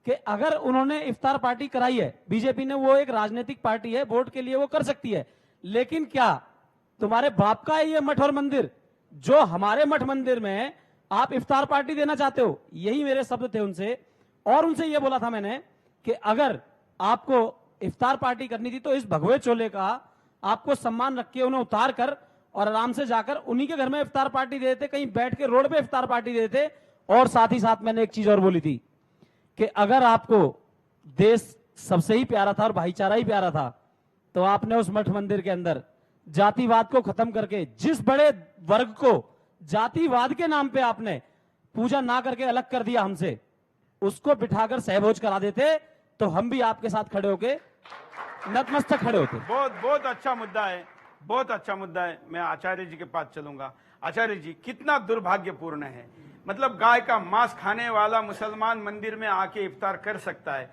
कि अगर उन्होंने इफ्तार पार्टी कराई है बीजेपी ने, वो एक राजनीतिक पार्टी है, वोट के लिए वो कर सकती है, लेकिन क्या तुम्हारे बाप का है ये मठ और मंदिर जो हमारे मठ मंदिर में आप इफ्तार पार्टी देना चाहते हो? यही मेरे शब्द थे उनसे। और उनसे ये बोला था मैंने कि अगर आपको इफ्तार पार्टी करनी थी तो इस भगवे चोले का आपको सम्मान रख के उन्हें उतार कर और आराम से जाकर उन्हीं के घर में इफ्तार पार्टी दे देते, कहीं बैठ के रोड पे इफ्तार पार्टी दे देते। और साथ ही साथ मैंने एक चीज और बोली थी कि अगर आपको देश सबसे ही प्यारा था और भाईचारा ही प्यारा था तो आपने उस मठ मंदिर के अंदर जातिवाद को खत्म करके जिस बड़े वर्ग को जातिवाद के नाम पे आपने पूजा ना करके अलग कर दिया हमसे, उसको बिठाकर सहभोज करा देते तो हम भी आपके साथ खड़े होके नतमस्तक खड़े होते। बहुत अच्छा मुद्दा है, बहुत अच्छा मुद्दा है। मैं आचार्य जी के पास चलूंगा। आचार्य जी, कितना दुर्भाग्यपूर्ण है, मतलब गाय का मांस खाने वाला मुसलमान मंदिर में आके इफ्तार कर सकता है,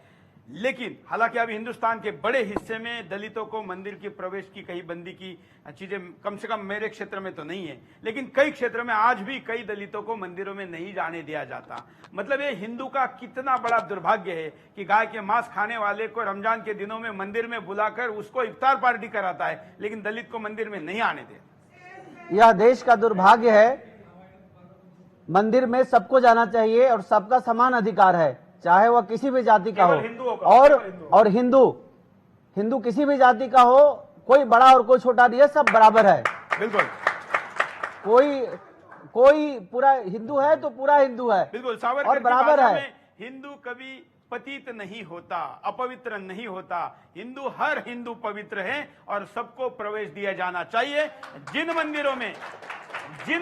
लेकिन हालांकि अभी हिंदुस्तान के बड़े हिस्से में दलितों को मंदिर की प्रवेश की कई बंदी की चीजें, कम से कम मेरे क्षेत्र में तो नहीं है, लेकिन कई क्षेत्र में आज भी कई दलितों को मंदिरों में नहीं जाने दिया जाता। मतलब ये हिंदू का कितना बड़ा दुर्भाग्य है कि गाय के मांस खाने वाले को रमजान के दिनों में मंदिर में बुलाकर उसको इफ्तार पार्टी कराता है, लेकिन दलित को मंदिर में नहीं आने दे। यह देश का दुर्भाग्य है। मंदिर में सबको जाना चाहिए और सबका समान अधिकार है, चाहे वह किसी भी जाति का हो। और हिंदू किसी भी जाति का हो, कोई बड़ा और कोई छोटा नहीं है, सब बराबर है। बिल्कुल। कोई पूरा हिंदू है तो पूरा हिंदू है, बिल्कुल। सावरकर और बराबर है। हिंदू कभी पतित नहीं होता, अपवित्र नहीं होता। हिंदू, हर हिंदू पवित्र है और सबको प्रवेश दिया जाना चाहिए। जिन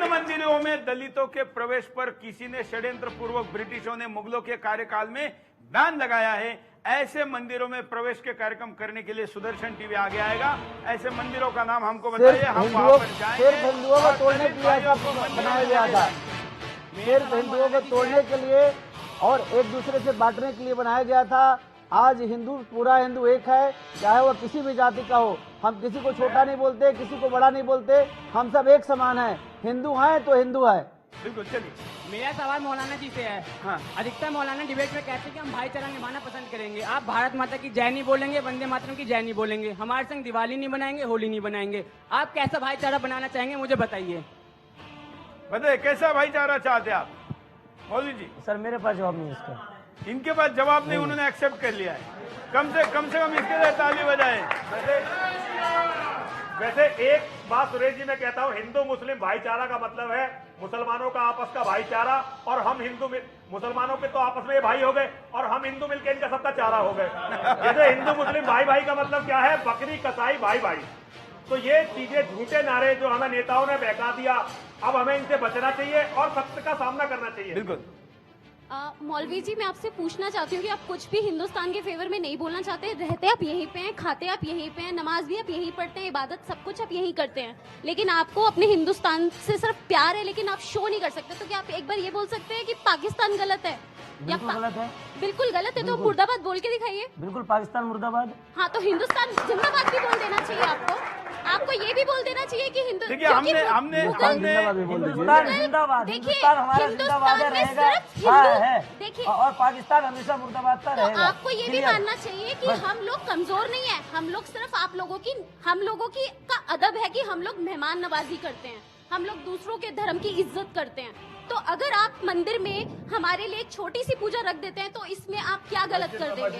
मंदिरों में दलितों के प्रवेश पर किसी ने षड्यंत्र पूर्वक, ब्रिटिशों ने मुगलों के कार्यकाल में बैन लगाया है, ऐसे मंदिरों में प्रवेश के कार्यक्रम करने के लिए सुदर्शन टीवी आगे आएगा। ऐसे मंदिरों का नाम हमको बताइए, हम वहां पर जाएंगे। सिर्फ हिंदुओं को तोड़ने के लिए ऐसा बनाया गया था, सिर्फ हिंदुओं को तोड़ने के लिए और एक दूसरे से बांटने के लिए बनाया गया था। आज पूरा हिंदू एक है, चाहे वह किसी भी जाति का हो। हम किसी को छोटा नहीं बोलते, किसी को बड़ा नहीं बोलते, हम सब एक समान हैं। हिंदू हैं तो हिंदू है। बिल्कुल। चलिए, मेरा सवाल मौलाना जी से है। हाँ। अधिकतर मौलाना डिबेट में कहते हैं कि हम भाईचारा निभाना पसंद करेंगे। आप भारत माता की जय नहीं बोलेंगे, वंदे मातरम की जय नहीं बोलेंगे, हमारे संग दिवाली नहीं बनाएंगे, होली नहीं बनाएंगे। आप कैसा भाईचारा बनाना चाहेंगे, मुझे बताइए। बताइए कैसा भाईचारा चाहते आप मौलवी जी? सर मेरे पास जवाब नहीं है इसका। इनके पास जवाब नहीं, उन्होंने एक्सेप्ट कर लिया है। कम से कम इसके लिए ताली बजाएं। वैसे एक बात सुरेश जी मैं कहता हूं, हिंदू मुस्लिम भाईचारा का मतलब है मुसलमानों का आपस का भाईचारा, और हम हिंदू मुसलमानों के तो आपस में भाई हो गए और हम हिंदू मिलकर इनका सबका चारा हो गए। जैसे हिंदू मुस्लिम भाई भाई का मतलब क्या है, बकरी कसाई भाई भाई। तो ये चीजें, झूठे नारे जो हमें नेताओं ने बहका दिया, अब हमें इनसे बचना चाहिए और सत्य का सामना करना चाहिए। बिल्कुल। मौलवी जी, मैं आपसे पूछना चाहती हूँ कि आप कुछ भी हिंदुस्तान के फेवर में नहीं बोलना चाहते। रहते आप यहीं पे हैं, खाते आप यहीं पे हैं, नमाज भी आप यहीं पढ़ते हैं, इबादत सब कुछ आप यहीं करते हैं, लेकिन आपको अपने हिंदुस्तान से सिर्फ प्यार है, लेकिन आप शो नहीं कर सकते। तो क्या आप एक बार ये बोल सकते हैं कि पाकिस्तान गलत है? बिल्कुल गलत है। बिल्कुल गलत है। तो मुर्दाबाद बोल के दिखाइए। बिल्कुल, पाकिस्तान मुर्दाबाद। हाँ, तो हिंदुस्तान जिंदाबाद भी बोल देना चाहिए आपको। आपको ये भी बोल देना चाहिए कि हिंदू, देखिए हमने हिंदुस्तान जिंदाबाद, देखिए हिंदुस्तान हमारा जिंदाबाद रहेगा, देखिए, और पाकिस्तान हमेशा मुर्दाबाद का रहेगा। तो आपको ये भी मानना चाहिए कि हम लोग कमजोर नहीं है, हम लोग सिर्फ आप लोगों की, हम लोगों की का अदब है कि हम लोग मेहमान नवाजी करते हैं। हम लोग दूसरों के धर्म की इज्जत करते हैं। तो अगर आप मंदिर में हमारे लिए एक छोटी सी पूजा रख देते हैं तो इसमें आप क्या गलत कर देंगे?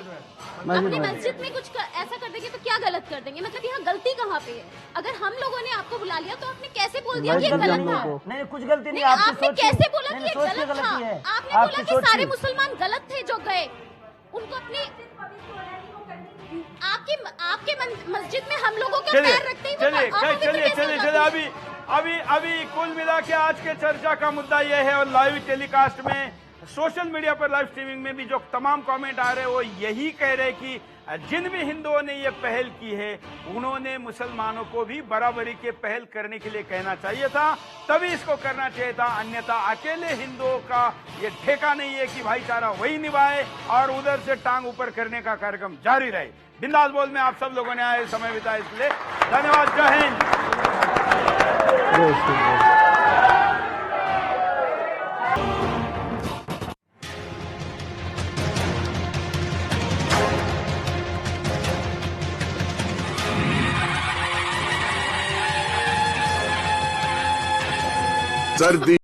अपनी मस्जिद में कुछ ऐसा कर देंगे तो क्या गलत कर देंगे? मतलब यहाँ गलती कहाँ पे है? अगर हम लोगों ने आपको बुला लिया तो आपने कैसे बोल दिया कि ये गलत था? नहीं, कुछ गलती नहीं, आपने कैसे बोला कि ये गलत था? आपने बोला कि सारे मुसलमान गलत थे जो गए, उनको अपनी आपके मस्जिद में हम लोगों के पैर रखते ही अभी कुल मिला के आज के चर्चा का मुद्दा यह है, और लाइव टेलीकास्ट में सोशल मीडिया पर लाइव स्ट्रीमिंग में भी जो तमाम कमेंट आ रहे हैं वो यही कह रहे कि जिन भी हिंदुओं ने ये पहल की है उन्होंने मुसलमानों को भी बराबरी के पहल करने के लिए कहना चाहिए था, तभी इसको करना चाहिए था। अन्यथा अकेले हिंदुओं का ये ठेका नहीं है कि भाईचारा वही निभाए और उधर से टांग ऊपर करने का कार्यक्रम जारी रहे। बिंदास बोल में आप सब लोगों ने आए समय बिताया, इसलिए धन्यवाद। जय हिंद। सर्दी